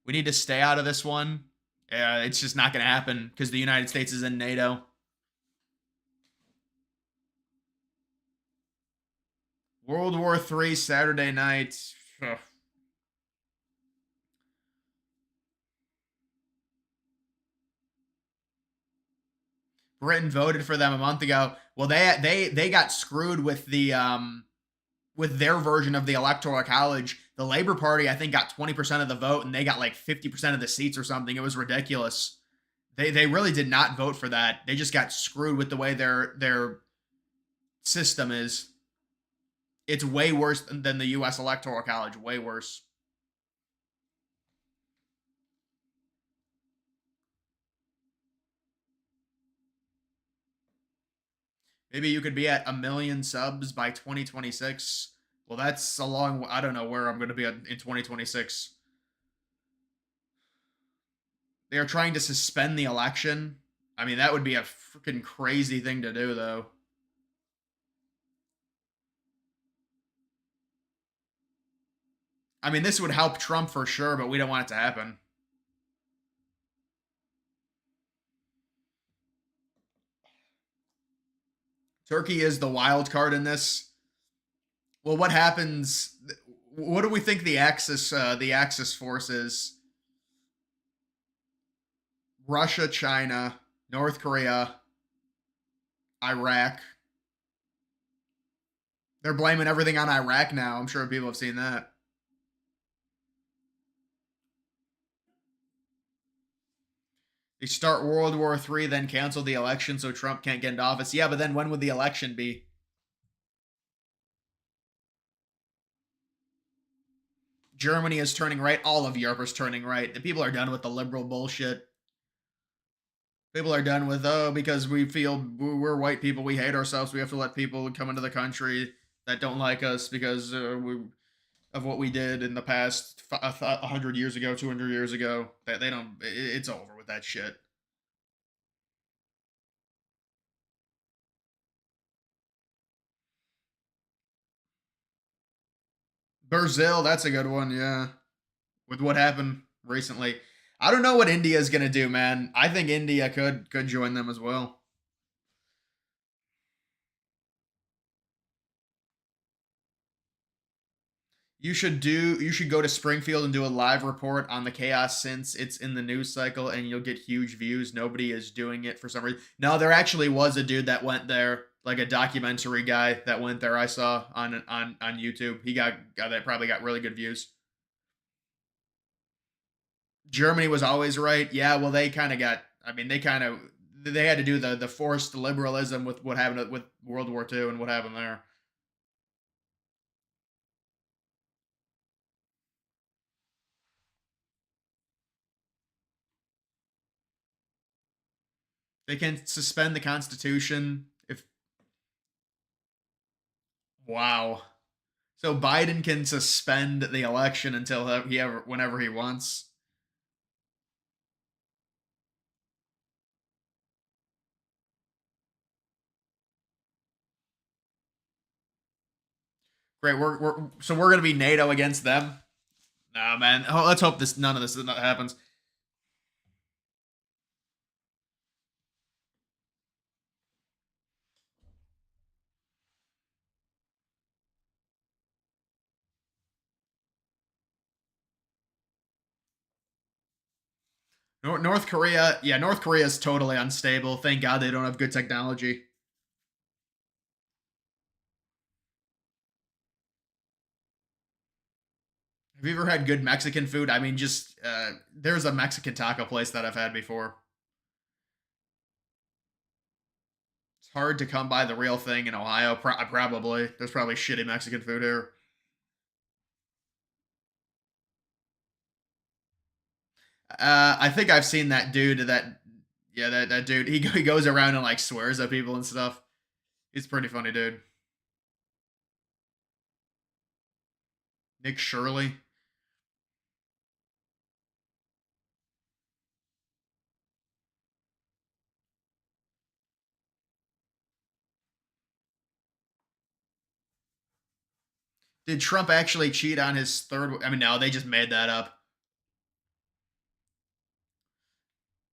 We need to stay out of this one. It's just not going to happen because the United States is in NATO. World War III, Saturday night. Ugh. Britain voted for them a month ago. Well, they got screwed with the with their version of the Electoral College. The Labour Party, I think, got 20% of the vote, and they got like 50% of the seats or something. It was ridiculous. They really did not vote for that. They just got screwed with the way their system is. It's way worse than the U.S. Electoral College. Way worse. Maybe you could be at 1 million subs by 2026. Well, that's a long... I don't know where I'm going to be in 2026. They are trying to suspend the election. I mean, that would be a freaking crazy thing to do, though. I mean, this would help Trump for sure, but we don't want it to happen. Turkey is the wild card in this. Well, what happens? What do we think the Axis force is? Russia, China, North Korea, Iraq. They're blaming everything on Iraq now. I'm sure people have seen that. They start World War III, then cancel the election so Trump can't get into office. Yeah, but then when would the election be? Germany is turning right. All of Europe is turning right. The people are done with the liberal bullshit. People are done with, oh, because we feel we're white people, we hate ourselves, we have to let people come into the country that don't like us because of what we did in the past 100 years ago, 200 years ago. That they don't. It's over with that shit. Brazil, that's a good one. Yeah, with what happened recently. I don't know what India is gonna do, man. I think India could join them as well. You should go to Springfield and do a live report on the chaos since it's in the news cycle and you'll get huge views. Nobody is doing it for some reason. No, there actually was a dude that went there, like a documentary guy that went there. I saw on YouTube. He got that probably got really good views. Germany was always right. Yeah, well they kind of got I mean they had to do the forced liberalism with what happened with World War II and what happened there. They can suspend the constitution if wow. So Biden can suspend the election until he ever, whenever he wants. Great. We're gonna be NATO against them. Nah, man. Oh, let's hope none of this happens. North Korea, yeah, North Korea is totally unstable. Thank God they don't have good technology. Have you ever had good Mexican food? I mean, just there's a Mexican taco place that I've had before. It's hard to come by the real thing in Ohio. Probably there's probably shitty Mexican food here. I think I've seen that dude. That dude. He goes around and like swears at people and stuff. He's a pretty funny dude. Nick Shirley. Did Trump actually cheat on his third? I mean, no, they just made that up.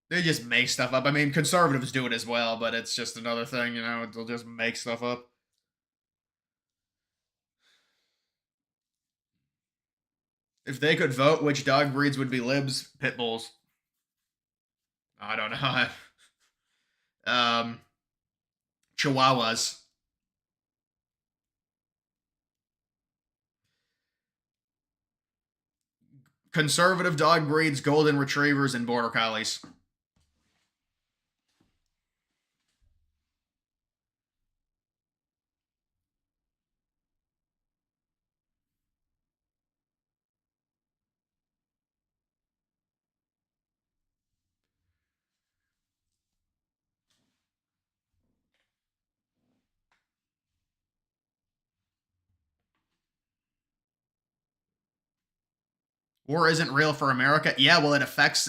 They just make stuff up. I mean, conservatives do it as well, but it's just another thing, you know. They'll just make stuff up. If they could vote, which dog breeds would be libs? Pit bulls. I don't know. Chihuahuas. Conservative dog breeds, golden retrievers, and border collies. War isn't real for America. Yeah, well, it affects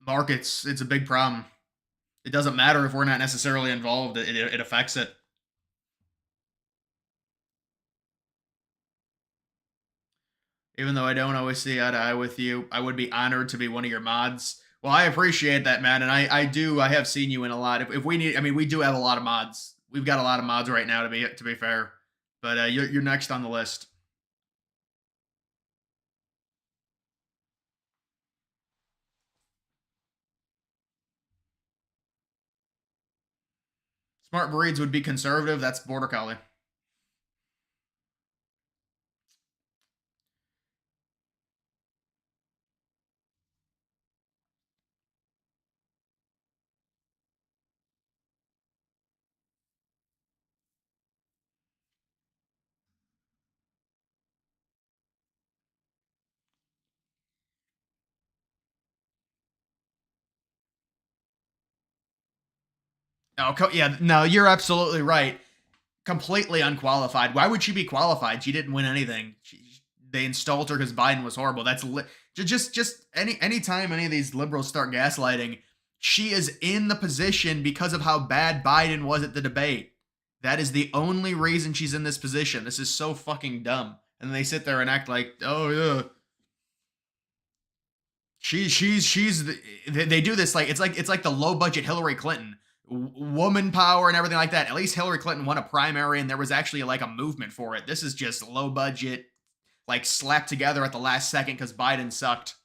markets. It's a big problem. It doesn't matter if we're not necessarily involved. It affects it. Even though I don't always see eye to eye with you, I would be honored to be one of your mods. Well, I appreciate that, man, and I have seen you in a lot. If we need, I mean, we do have a lot of mods. We've got a lot of mods right now to be fair, but you're next on the list. Smart breeds would be conservative. That's border collie. Oh, yeah, no, you're absolutely right. Completely unqualified. Why would she be qualified? She didn't win anything. They installed her because Biden was horrible. That's just any time any of these liberals start gaslighting, she is in the position because of how bad Biden was at the debate. That is the only reason she's in this position. This is so fucking dumb. And they sit there and act like, oh yeah, they do this like it's like the low budget Hillary Clinton, woman power and everything like that. At least Hillary Clinton won a primary and there was actually like a movement for it. This is just low budget, like slapped together at the last second because Biden sucked.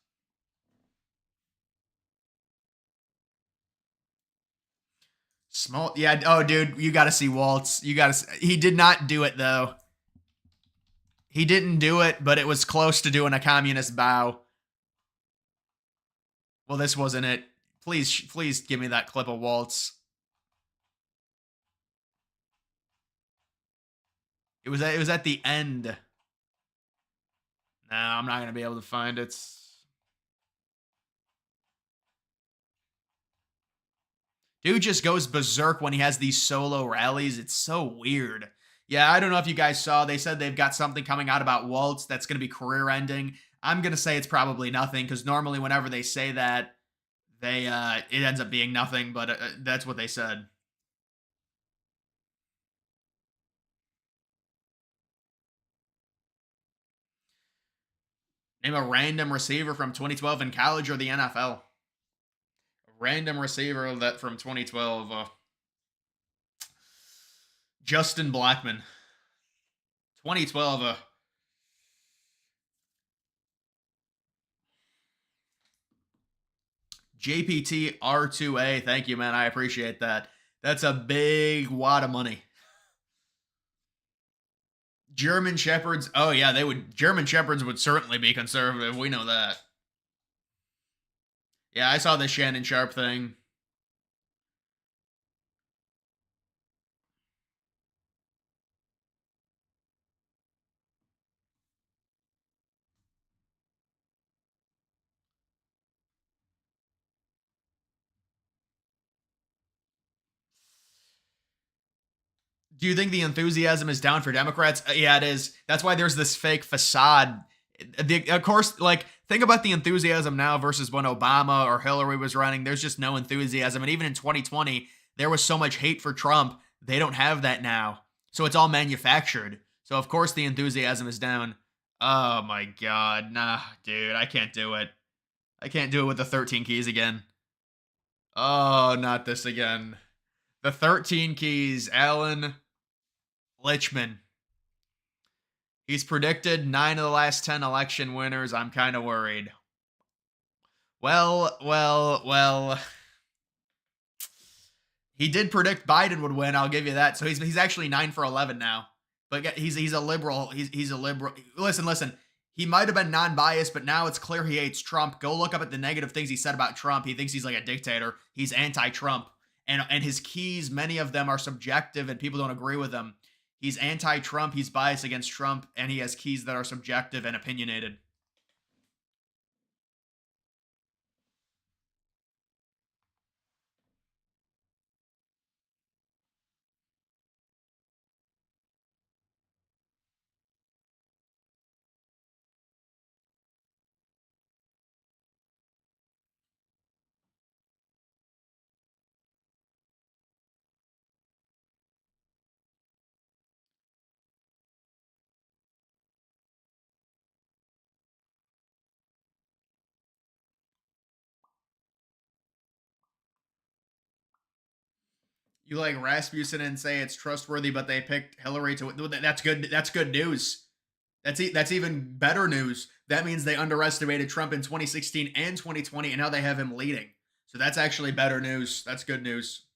Small, yeah. Oh, dude, you got to see Waltz. You got to. He did not do it though. He didn't do it, but it was close to doing a communist bow. Well, this wasn't it. Please give me that clip of Waltz. It was at the end. No, I'm not gonna be able to find it. Dude just goes berserk when he has these solo rallies. It's so weird. Yeah, I don't know if you guys saw. They said they've got something coming out about Waltz that's gonna be career ending. I'm gonna say it's probably nothing because normally whenever they say that, they it ends up being nothing. But that's what they said. Name a random receiver from 2012 in college or the NFL. A random receiver that from 2012. Justin Blackman. 2012. JPT R2A. Thank you, man. I appreciate that. That's a big wad of money. German Shepherds. Oh, yeah, they would. German Shepherds would certainly be conservative. We know that. Yeah, I saw the Shannon Sharp thing. Do you think the enthusiasm is down for Democrats? Yeah, it is. That's why there's this fake facade. Of course, like, think about the enthusiasm now versus when Obama or Hillary was running. There's just no enthusiasm. And even in 2020, there was so much hate for Trump. They don't have that now. So it's all manufactured. So, of course, the enthusiasm is down. Oh, my God. Nah, dude, I can't do it. I can't do it with the 13 keys again. Oh, not this again. The 13 keys, Alan Lichman. He's predicted 9 of the last 10 election winners. I'm kind of worried. Well. He did predict Biden would win. I'll give you that. So he's actually 9 for 11 now. But he's a liberal. He's a liberal. Listen. He might have been non-biased, but now it's clear he hates Trump. Go look up at the negative things he said about Trump. He thinks he's like a dictator. He's anti-Trump. And his keys, many of them are subjective and people don't agree with him. He's anti-Trump, he's biased against Trump, and he has keys that are subjective and opinionated. You like Rasmussen and say it's trustworthy, but they picked Hillary to. That's good. That's good news. That's even better news. That means they underestimated Trump in 2016 and 2020, and now they have him leading. So that's actually better news. That's good news.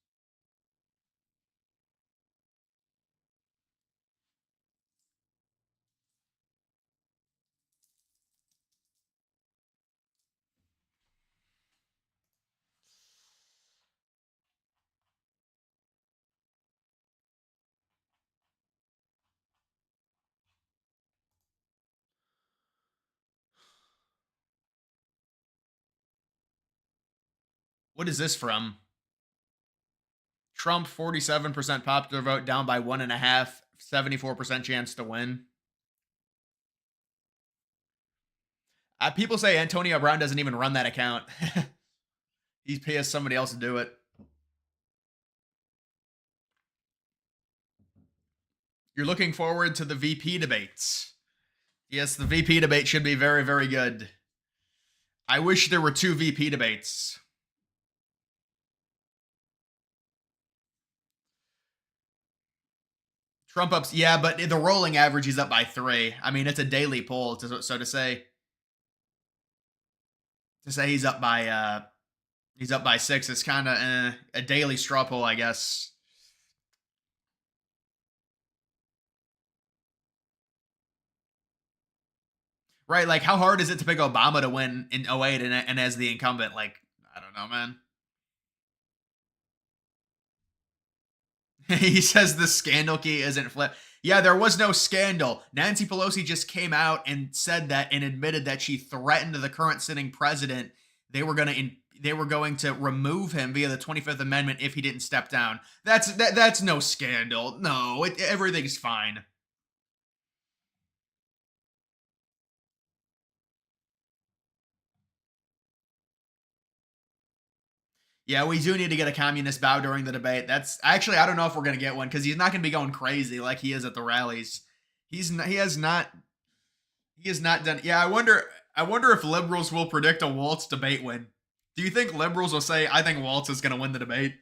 What is this from? Trump 47% popular vote, down by 1.5, 74% chance to win. People say Antonio Brown doesn't even run that account. He pays somebody else to do it. You're looking forward to the VP debates. Yes, the VP debate should be very, very good. I wish there were 2 VP debates. Trump ups, yeah, but the rolling average is up by 3. I mean, it's a daily poll, so to say he's up by 6 is kind of a daily straw poll, I guess. Right, like how hard is it to pick Obama to win in 08 and as the incumbent? Like, I don't know, man. He says the scandal key isn't flipped. Yeah, there was no scandal. Nancy Pelosi just came out and said that and admitted that she threatened the current sitting president. They were going to remove him via the 25th Amendment if he didn't step down. That's no scandal. No, everything's fine. Yeah, we do need to get a communist bow during the debate. That's actually, I don't know if we're gonna get one because he's not gonna be going crazy like he is at the rallies. He has not done. Yeah, I wonder if liberals will predict a Waltz debate win. Do you think liberals will say, "I think Waltz is gonna win the debate"?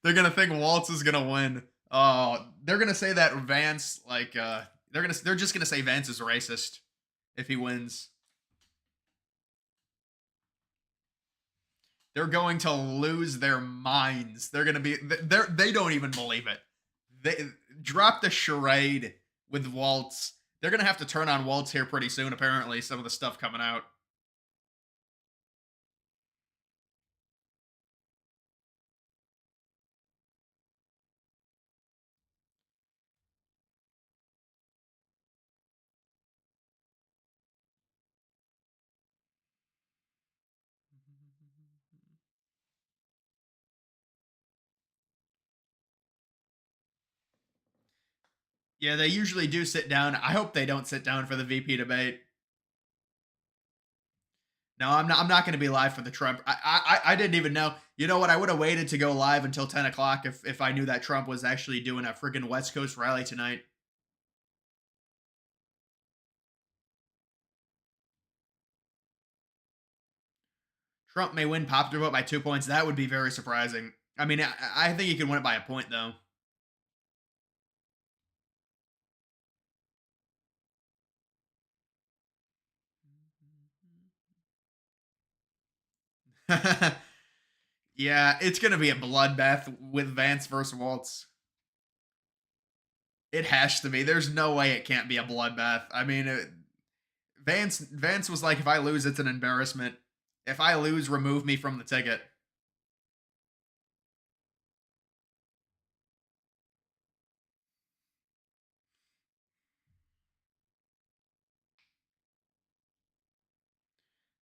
They're gonna think Waltz is gonna win. Oh, they're gonna say that Vance, like, they're just gonna say Vance is racist if he wins. They're going to lose their minds. They're going to be, they don't even believe it. They drop the charade with Waltz. They're going to have to turn on Waltz here pretty soon, apparently, some of the stuff coming out. Yeah, they usually do sit down. I hope they don't sit down for the VP debate. No, I'm not going to be live for the Trump. I didn't even know. You know what? I would have waited to go live until 10 o'clock if I knew that Trump was actually doing a friggin' West Coast rally tonight. Trump may win popular vote by 2 points. That would be very surprising. I mean, I think he could win it by a point, though. Yeah, it's going to be a bloodbath with Vance versus Waltz. It has to be. There's no way it can't be a bloodbath. I mean, Vance was like, if I lose, it's an embarrassment. If I lose, remove me from the ticket.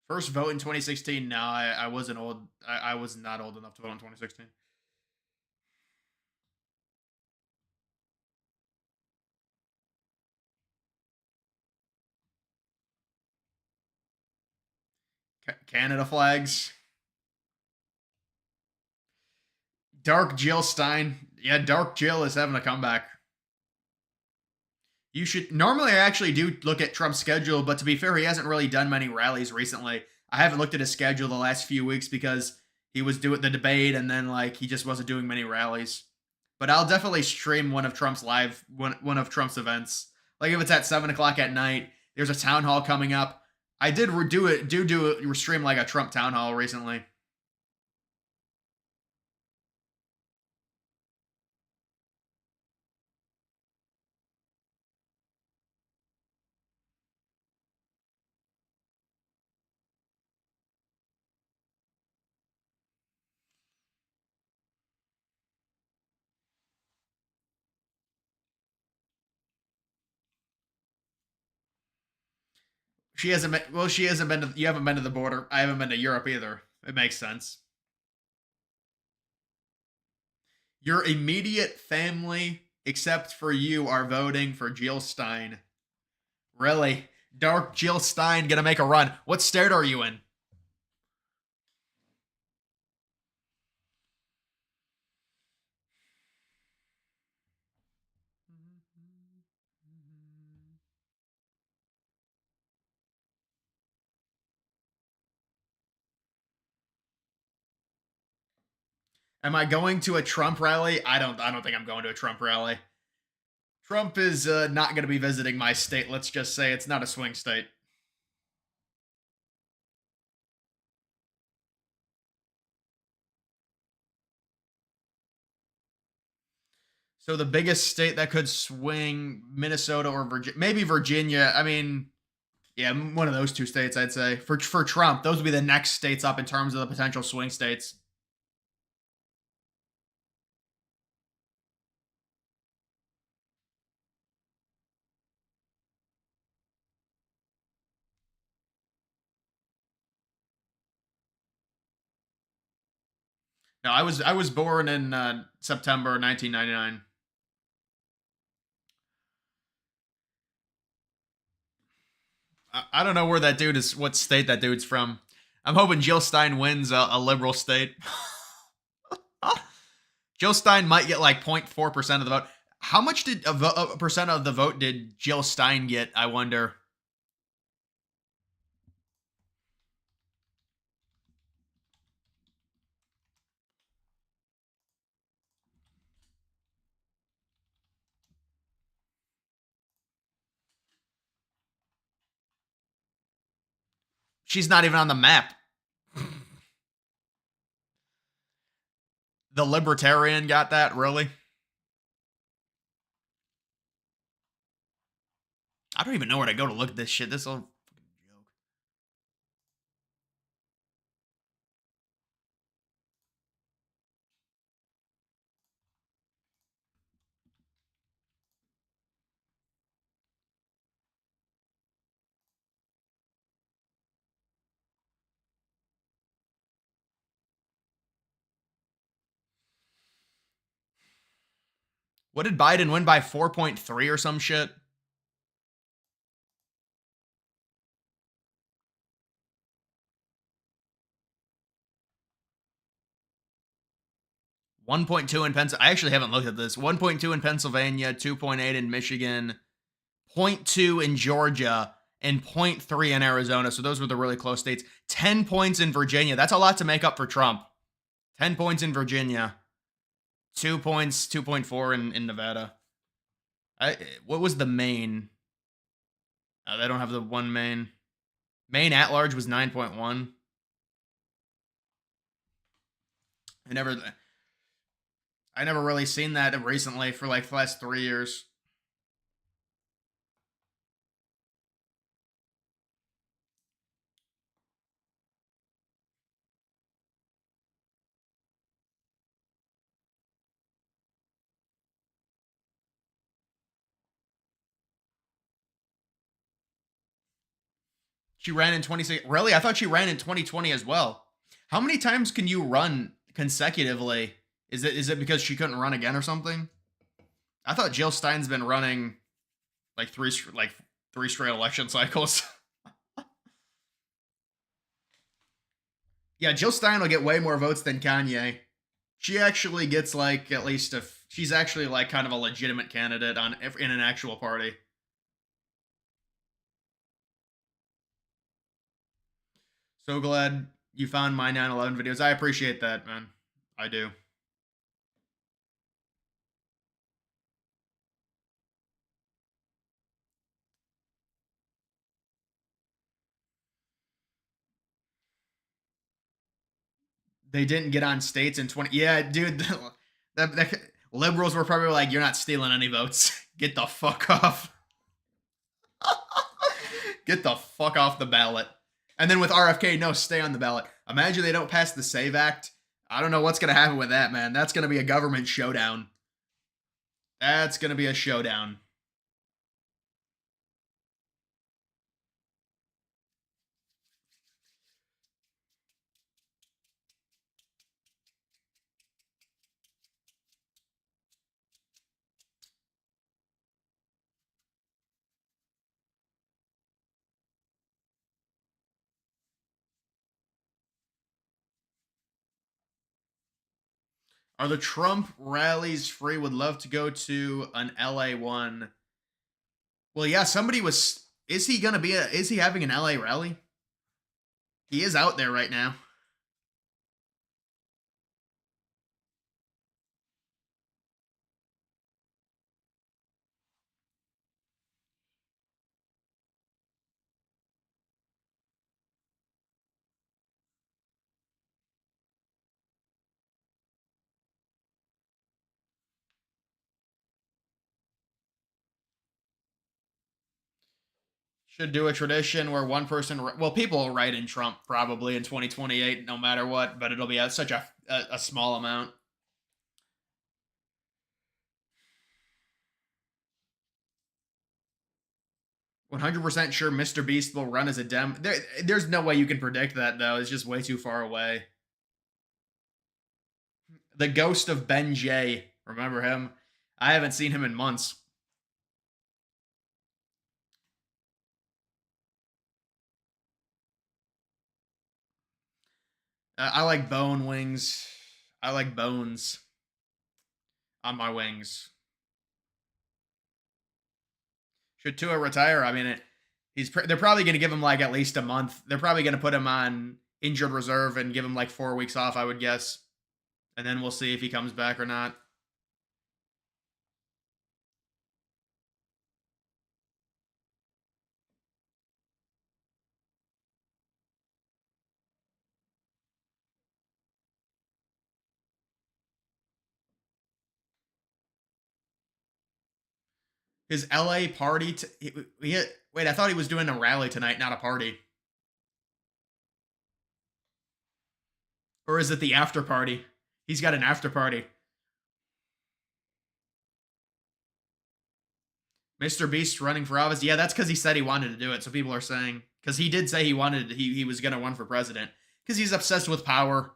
First vote in 2016. No, I wasn't old. I was not old enough to vote in 2016. Canada flags. Dark Jill Stein. Yeah, Dark Jill is having a comeback. You should. Normally, I actually do look at Trump's schedule, but to be fair, he hasn't really done many rallies recently. I haven't looked at his schedule the last few weeks because he was doing the debate and then like he just wasn't doing many rallies. But I'll definitely stream one of Trump's one of Trump's events. Like if it's at 7 o'clock at night, there's a town hall coming up. I did stream like a Trump town hall recently. She hasn't been. Well, she hasn't been. You haven't been to the border. I haven't been to Europe either. It makes sense. Your immediate family, except for you, are voting for Jill Stein. Really? Dark Jill Stein gonna make a run. What state are you in? Am I going to a Trump rally? I don't think I'm going to a Trump rally. Trump is not going to be visiting my state. Let's just say it's not a swing state. So the biggest state that could swing, Minnesota or Virginia, maybe Virginia. I mean, yeah, one of those two states, I'd say. For Trump, those would be the next states up in terms of the potential swing states. No, I was born in September 1999. I don't know where that dude is, what state that dude's from. I'm hoping Jill Stein wins a liberal state. Jill Stein might get like 0.4% of the vote. How much did a percent of the vote did Jill Stein get, I wonder? She's not even on the map. The Libertarian got that, really? I don't even know where to go to look at this shit. This whole fucking joke. What did Biden win by 4.3 or some shit? 1.2 in Pennsylvania. I actually haven't looked at this. 1.2 in Pennsylvania, 2.8 in Michigan, 0.2 in Georgia, and 0.3 in Arizona. So those were the really close states. 10 points in Virginia. That's a lot to make up for Trump. 10 points in Virginia. 2 points, 2.4 in Nevada. What was the Maine? They don't have the one Maine. Maine at large was 9.1. I never really seen that recently for like the last 3 years. She ran in 26. Really? I thought she ran in 2020 as well. How many times can you run consecutively? Is it because she couldn't run again or something? I thought Jill Stein's been running like three straight election cycles. Yeah, Jill Stein will get way more votes than Kanye. She actually gets like at least she's actually like kind of a legitimate candidate in an actual party. So glad you found my 9/11 videos. I appreciate that, man. I do. They didn't get on states in 20. Yeah, dude. Liberals were probably like, "You're not stealing any votes. Get the fuck off. Get the fuck off the ballot." And then with RFK, no, stay on the ballot. Imagine they don't pass the SAVE Act. I don't know what's gonna happen with that, man. That's gonna be a government showdown. That's gonna be a showdown. Are the Trump rallies free? Would love to go to an LA one. Well, yeah, somebody was. Is he gonna be? Is he having an LA rally? He is out there right now. Should do a tradition where one person. Well, people will write in Trump probably in 2028, no matter what, but it'll be such a small amount. 100% sure Mr. Beast will run as a Dem. There's no way you can predict that, though. It's just way too far away. The ghost of Ben J. Remember him? I haven't seen him in months. I like bone wings. I like bones on my wings. Should Tua retire? I mean, they're probably going to give him like at least a month. They're probably going to put him on injured reserve and give him like 4 weeks off, I would guess. And then we'll see if he comes back or not. His LA party. Wait, I thought he was doing a rally tonight, not a party. Or is it the after party? He's got an after party. Mr. Beast running for office. Yeah, that's because he said he wanted to do it. So people are saying, because he did say he wanted, he was going to run for president. Because he's obsessed with power.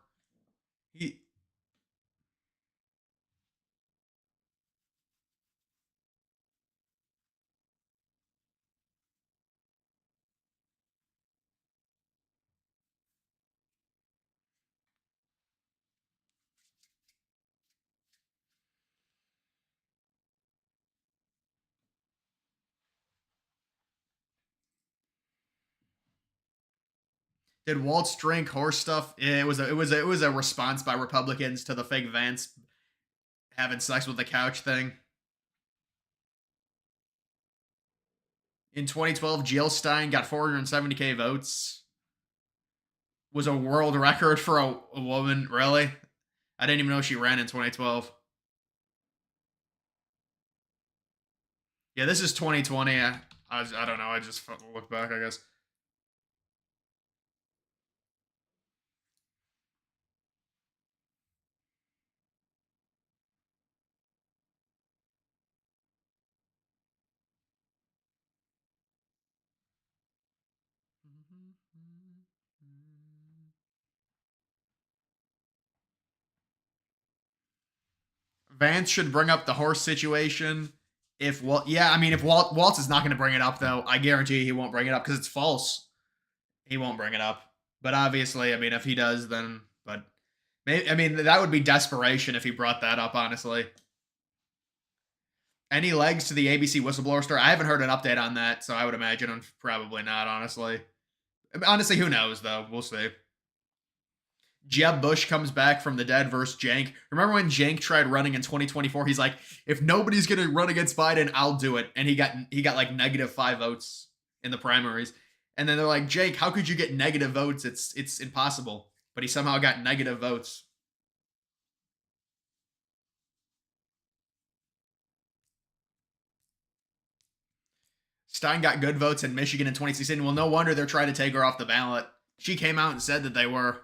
Did Waltz drink horse stuff? It was a response by Republicans to the fake Vance having sex with the couch thing. In 2012, Jill Stein got 470K votes. Was a world record for a woman. Really? I didn't even know she ran in 2012. Yeah, this is 2020. I don't know. I just look back, I guess. Vance should bring up the horse situation. If Walt, yeah, I mean, if Waltz is not going to bring it up, though, I guarantee he won't bring it up because it's false. He won't bring it up. But obviously, I mean, if he does, then, but maybe, I mean, that would be desperation if he brought that up, honestly. Any legs to the ABC whistleblower story? I haven't heard an update on that, so I would imagine probably not, honestly. Honestly, who knows, though? We'll see. Jeb Bush comes back from the dead versus Jank. Remember when Jank tried running in 2024? He's like, if nobody's gonna run against Biden, I'll do it. And he got like -5 votes in the primaries. And then they're like, Jank, how could you get negative votes? It's impossible. But he somehow got negative votes. Stein got good votes in Michigan in 2016. Well, no wonder they're trying to take her off the ballot. She came out and said that they were.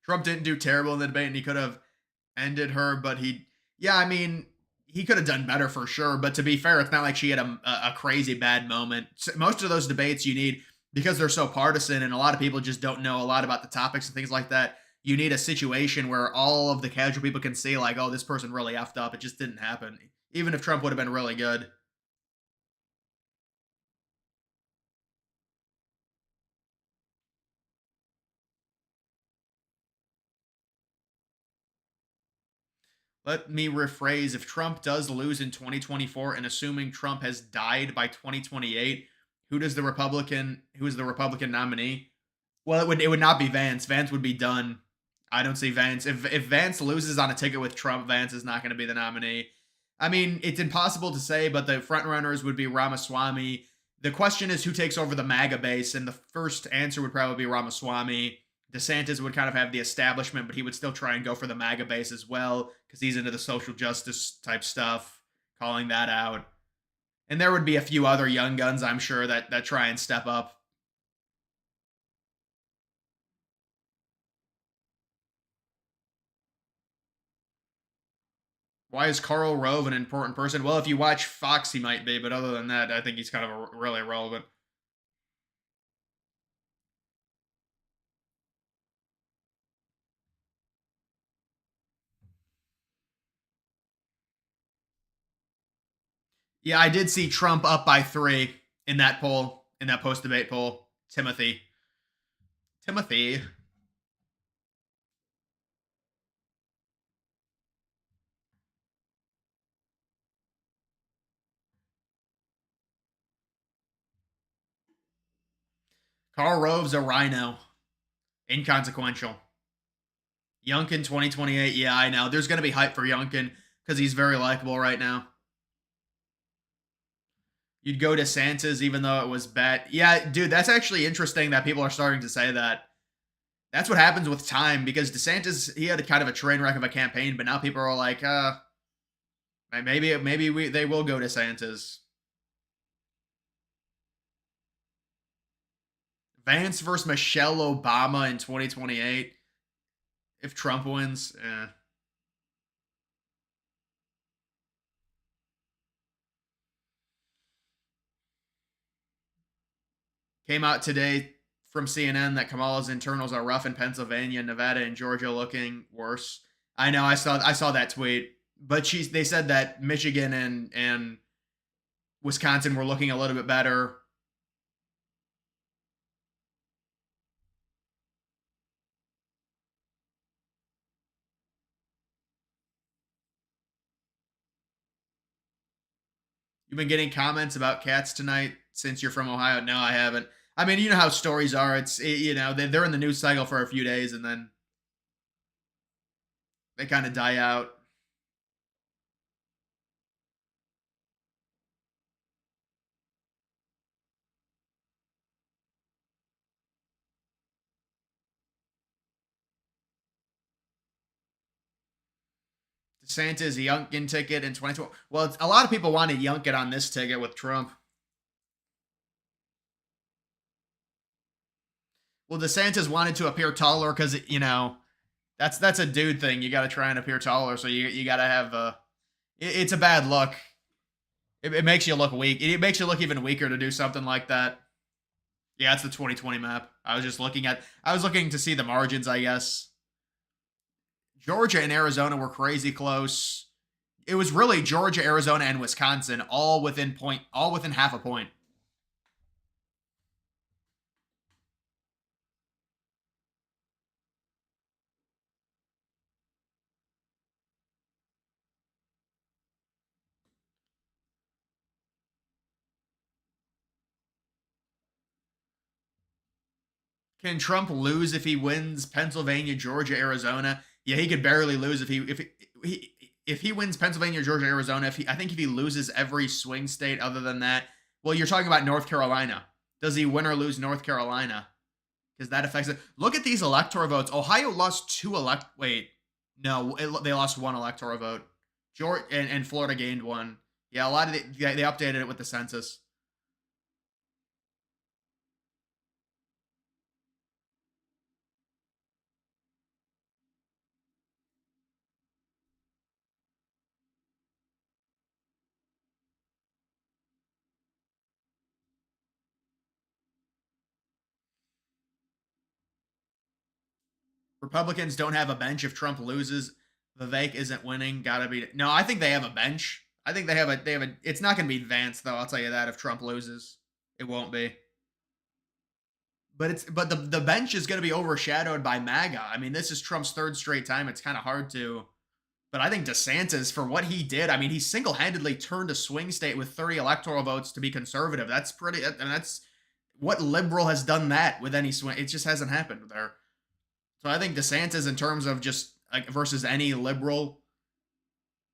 Trump didn't do terrible in the debate and he could have ended her, but yeah, I mean, he could have done better for sure. But to be fair, it's not like she had a crazy bad moment. Most of those debates you need, because they're so partisan and a lot of people just don't know a lot about the topics and things like that, You need a situation where all of the casual people can see, like, oh, this person really effed up. It just didn't happen. Even if Trump would have been really good. Let me rephrase. If Trump does lose in 2024 and assuming Trump has died by 2028, who is the Republican nominee? Well, it would not be Vance. Vance would be done. I don't see Vance. If Vance loses on a ticket with Trump, Vance is not going to be the nominee. I mean, it's impossible to say, but the front runners would be Ramaswamy. The question is who takes over the MAGA base, and the first answer would probably be Ramaswamy. DeSantis would kind of have the establishment, but he would still try and go for the MAGA base as well because he's into the social justice type stuff, calling that out. And there would be a few other young guns, I'm sure, that try and step up. Why is Karl Rove an important person? Well, if you watch Fox, he might be, but other than that, I think he's kind of really irrelevant. Yeah, I did see Trump up by 3 in that poll, in that post debate poll. Timothy. Timothy. Karl Rove's a rhino. Inconsequential. Youngkin 2028. Yeah, I know. There's going to be hype for Youngkin because he's very likable right now. You'd go to Santa's even though it was bad. Yeah, dude, that's actually interesting that people are starting to say that. That's what happens with time because DeSantis, he had a kind of a train wreck of a campaign, but now people are like, maybe they will go to Santa's. Vance versus Michelle Obama in 2028. If Trump wins, Came out today from CNN that Kamala's internals are rough in Pennsylvania, Nevada, and Georgia, looking worse. I know. I saw that tweet, but they said that Michigan and Wisconsin were looking a little bit better. You've been getting comments about cats tonight since you're from Ohio. No, I haven't. I mean, you know how stories are. They're in the news cycle for a few days and then they kind of die out. DeSantis Youngkin ticket in 2020. Well, a lot of people wanted Youngkin on this ticket with Trump. Well, DeSantis wanted to appear taller because that's a dude thing. You got to try and appear taller, so you got to have it's a bad look. It makes you look weak. It makes you look even weaker to do something like that. Yeah, it's the 2020 map. I was looking to see the margins, I guess. Georgia and Arizona were crazy close. It was really Georgia, Arizona, and Wisconsin all within half a point. Can Trump lose if he wins Pennsylvania, Georgia, Arizona? Yeah, he could barely lose if he wins Pennsylvania, Georgia, Arizona. I think if he loses every swing state other than that, well, you're talking about North Carolina. Does he win or lose North Carolina? Because that affects it. Look at these electoral votes. Ohio lost they lost one electoral vote. Georgia and Florida gained one. Yeah, a lot of they updated it with the census. Republicans don't have a bench if Trump loses. Vivek isn't winning. Gotta be. No, I think they have a bench. I think they have a. They have a. It's not going to be Vance though. I'll tell you that if Trump loses, it won't be. But the bench is going to be overshadowed by MAGA. I mean, this is Trump's third straight time. It's kind of hard to. But I think DeSantis, for what he did, I mean, he single-handedly turned a swing state with 30 electoral votes to be conservative. That's pretty. And that's what liberal has done that with any swing. It just hasn't happened there. So I think DeSantis, in terms of just like versus any liberal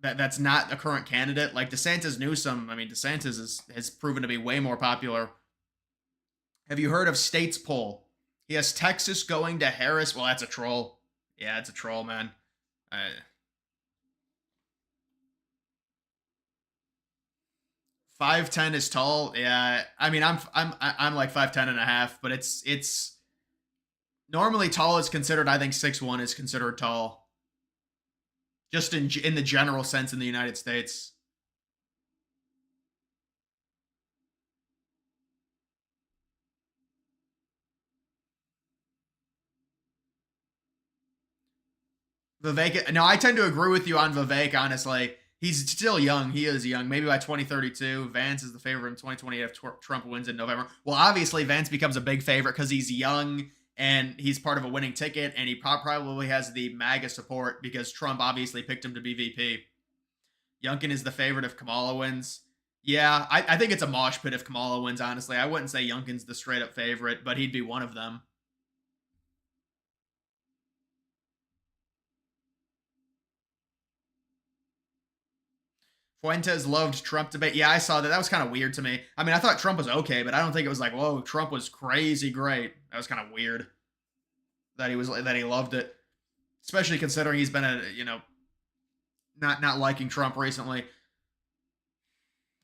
that's not a current candidate, like DeSantis Newsom. I mean, DeSantis has proven to be way more popular. Have you heard of States poll? He has Texas going to Harris. Well, that's a troll. Yeah, it's a troll, man. 5'10" is tall. Yeah, I mean, I'm like 5'10" and a half, but it's normally tall is considered. I think 6'1" is considered tall. Just in the general sense in the United States. Vivek, no, I tend to agree with you on Vivek, honestly. He's still young. He is young. Maybe by 2032. Vance is the favorite in 2028 if Trump wins in November. Well, obviously, Vance becomes a big favorite because he's young and he's part of a winning ticket, and he probably has the MAGA support because Trump obviously picked him to be VP. Youngkin is the favorite if Kamala wins. Yeah, I think it's a mosh pit if Kamala wins, honestly. I wouldn't say Youngkin's the straight-up favorite, but he'd be one of them. Fuentes loved Trump debate. Yeah, I saw that. That was kind of weird to me. I mean, I thought Trump was okay, but I don't think it was like, whoa, Trump was crazy great. That was kind of weird that he loved it, especially considering he's been not liking Trump recently.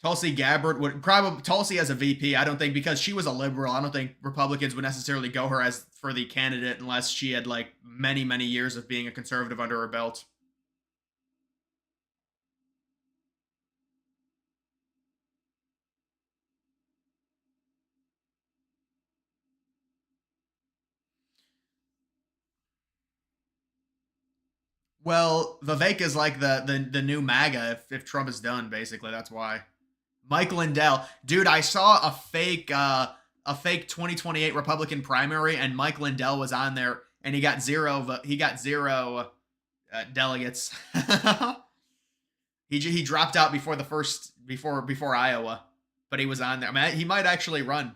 Tulsi Gabbard would probably Tulsi as a VP. I don't think because she was a liberal. I don't think Republicans would necessarily go her as for the candidate unless she had like many years of being a conservative under her belt. Well, Vivek is like the new MAGA if Trump is done, basically. That's why. Mike Lindell. Dude, I saw a fake 2028 Republican primary, and Mike Lindell was on there, and he got zero delegates. he dropped out before the first before Iowa, but he was on there. I mean, he might actually run.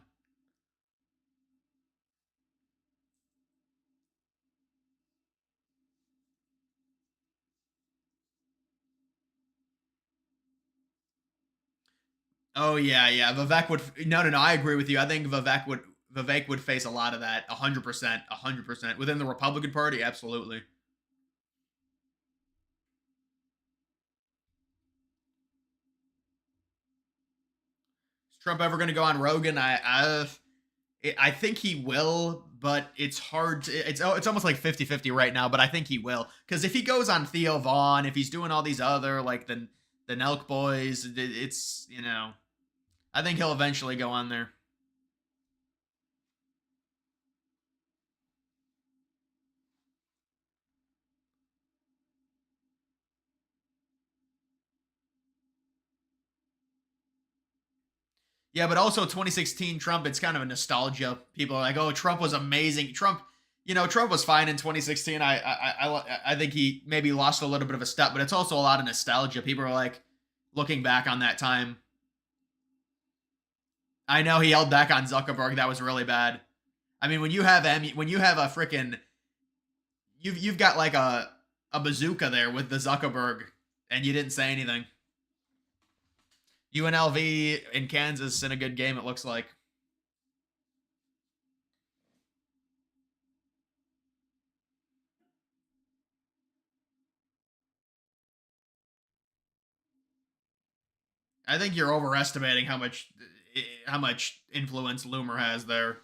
Oh yeah. Vivek would no. I agree with you. I think Vivek would face a lot of that. 100%. Within the Republican Party, absolutely. Is Trump ever going to go on Rogan? I think he will, but it's hard. It's almost like 50-50 right now, but I think he will. Because if he goes on Theo Vaughn, if he's doing all these other, like the Nelk Boys, it's, I think he'll eventually go on there. Yeah, but also 2016 Trump, it's kind of a nostalgia. People are like, "Oh, Trump was amazing." Trump was fine in 2016. I think he maybe lost a little bit of a step, but it's also a lot of nostalgia. People are like looking back on that time. I know he held back on Zuckerberg. That was really bad. I mean, when you have a freaking you've got like a bazooka there with the Zuckerberg, and you didn't say anything. UNLV in Kansas in a good game, it looks like. I think you're overestimating how much influence Loomer has there.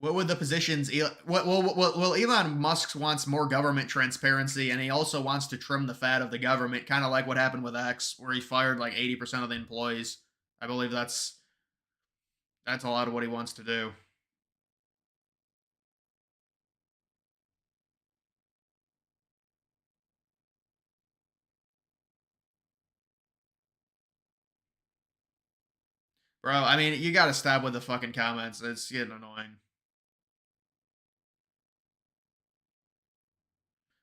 What would the positions? Well, Elon Musk wants more government transparency, and he also wants to trim the fat of the government, kind of like what happened with X, where he fired like 80% of the employees. I believe that's a lot of what he wants to do. Bro, I mean, you got to stop with the fucking comments. It's getting annoying.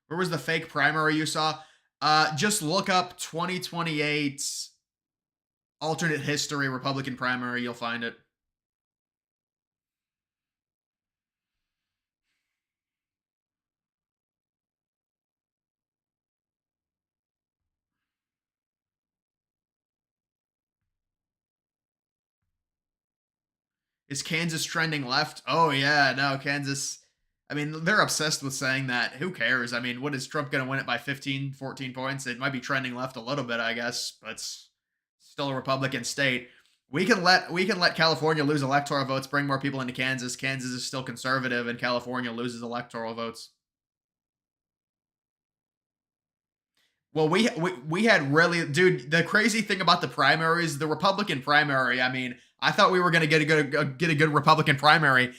Where was the fake primary you saw? Just look up 2028 alternate history Republican primary. You'll find it. Is Kansas trending left? Oh, yeah. No, Kansas. I mean, they're obsessed with saying that. Who cares? I mean, what is Trump going to win it by 15, 14 points? It might be trending left a little bit, I guess, but it's still a Republican state. We can let California lose electoral votes, bring more people into Kansas. Kansas is still conservative, and California loses electoral votes. Well, we had really, dude. The crazy thing about the primaries, the Republican primary. I mean, I thought we were gonna get a good Republican primary.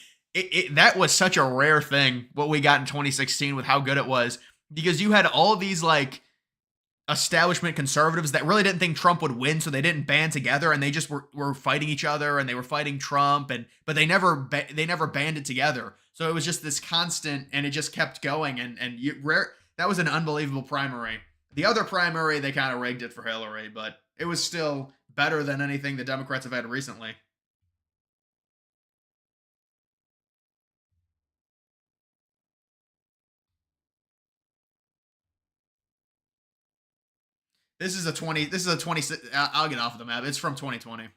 That was such a rare thing what we got in 2016 with how good it was, because you had all these like establishment conservatives that really didn't think Trump would win, so they didn't band together, and they just were fighting each other, and they were fighting Trump, and but they never banded together. So it was just this constant, and it just kept going, that was an unbelievable primary. The other primary, they kind of rigged it for Hillary, but it was still better than anything the Democrats have had recently. This is a 20. This is a 20. I'll get off of the map. It's from 2020.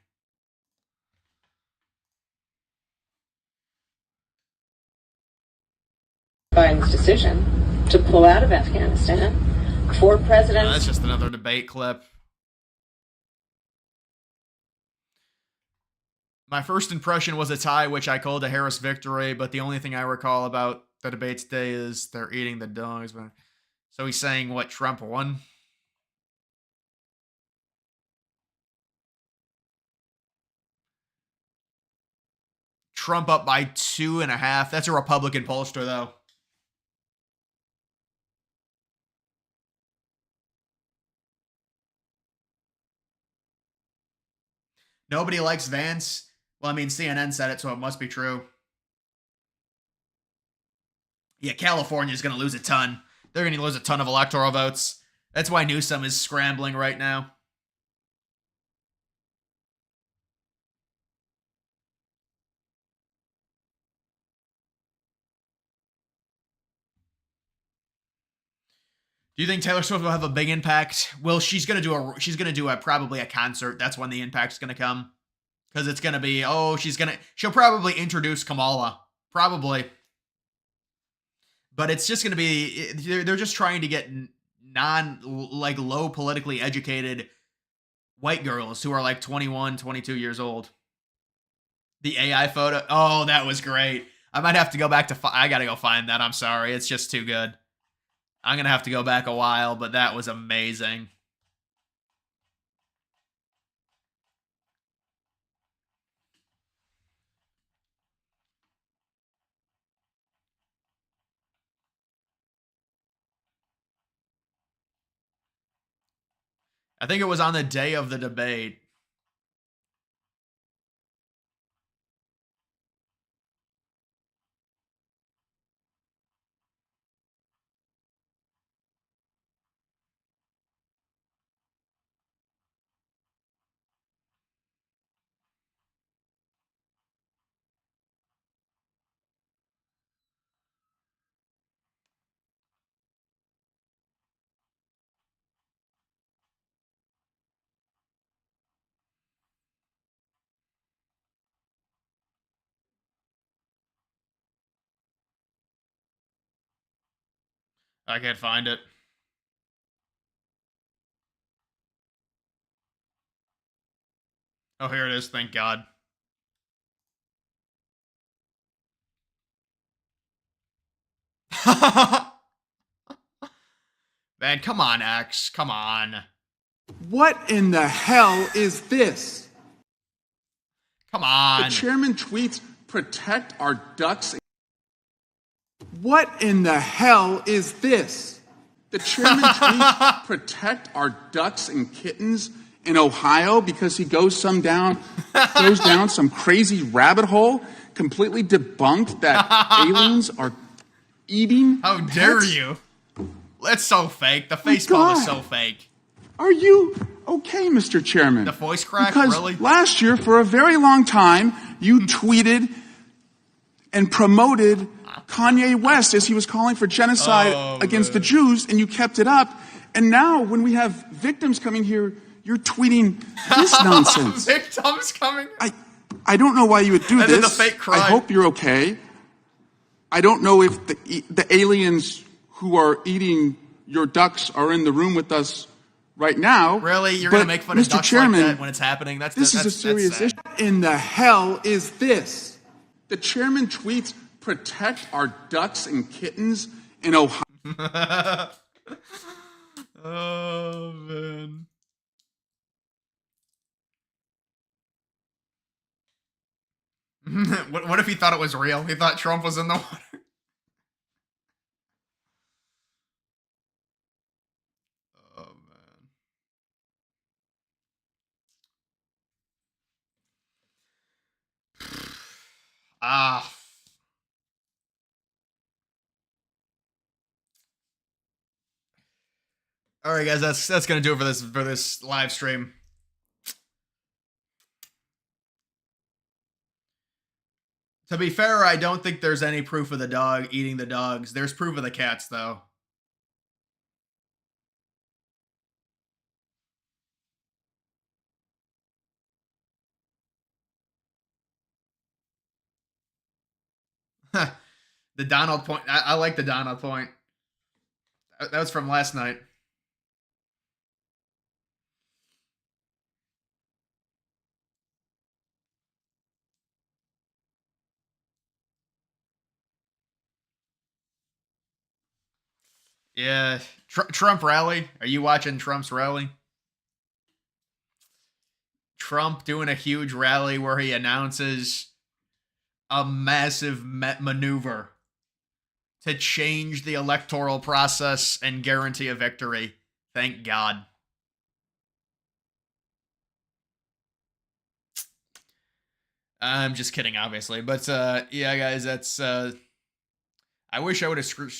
Biden's decision to pull out of Afghanistan for President. That's just another debate clip. My first impression was a tie, which I called a Harris victory, but the only thing I recall about the debate today is they're eating the dogs. So he's saying what, Trump won? Trump up by 2.5. That's a Republican pollster, though. Nobody likes Vance. Well, I mean, CNN said it, so it must be true. Yeah, California's going to lose a ton. They're going to lose a ton of electoral votes. That's why Newsom is scrambling right now. Do you think Taylor Swift will have a big impact? Well, she's gonna do probably a concert. That's when the impact's gonna come, because it's gonna be she'll probably introduce Kamala, probably, but it's just gonna be they're just trying to get low politically educated white girls who are like 21, 22 years old. The AI photo, oh, that was great. I might have to go back to I gotta go find that. I'm sorry, it's just too good. I'm going to have to go back a while, but that was amazing. I think it was on the day of the debate. I can't find it. Oh, here it is. Thank God. Man, come on, X. Come on. What in the hell is this? Come on. The chairman tweets, protect our ducks. What in the hell is this? The chairman tweets, protect our ducks and kittens in Ohio because he goes down some crazy rabbit hole, completely debunked that aliens are eating How dare pets? you? That's so fake. The facepalm is so fake. Are you okay, Mr. Chairman? The voice crack, because really? last year, for a very long time, you tweeted and promoted Kanye West as he was calling for genocide against the Jews, and you kept it up. And now, when we have victims coming here, you're tweeting this nonsense. Victims coming? I don't know why you would do And this. then the fake crime. I hope you're okay. I don't know if the aliens who are eating your ducks are in the room with us right now. Really? You're going to make fun of Mr. ducks Chairman, like that when it's happening? This is a serious issue. What in the hell is this? The chairman tweets, protect our ducks and kittens in Ohio. Oh, man. What if he thought it was real? He thought Trump was in the water. Oh, man. Ah. All right, guys, that's gonna do it for this live stream. To be fair, I don't think there's any proof of the dog eating the dogs. There's proof of the cats, though. The Donald point. I like the Donald point. That was from last night. Yeah. Trump rally. Are you watching Trump's rally? Trump doing a huge rally where he announces a massive maneuver to change the electoral process and guarantee a victory. Thank God. I'm just kidding, obviously. But yeah, guys, that's... I wish I would have streamed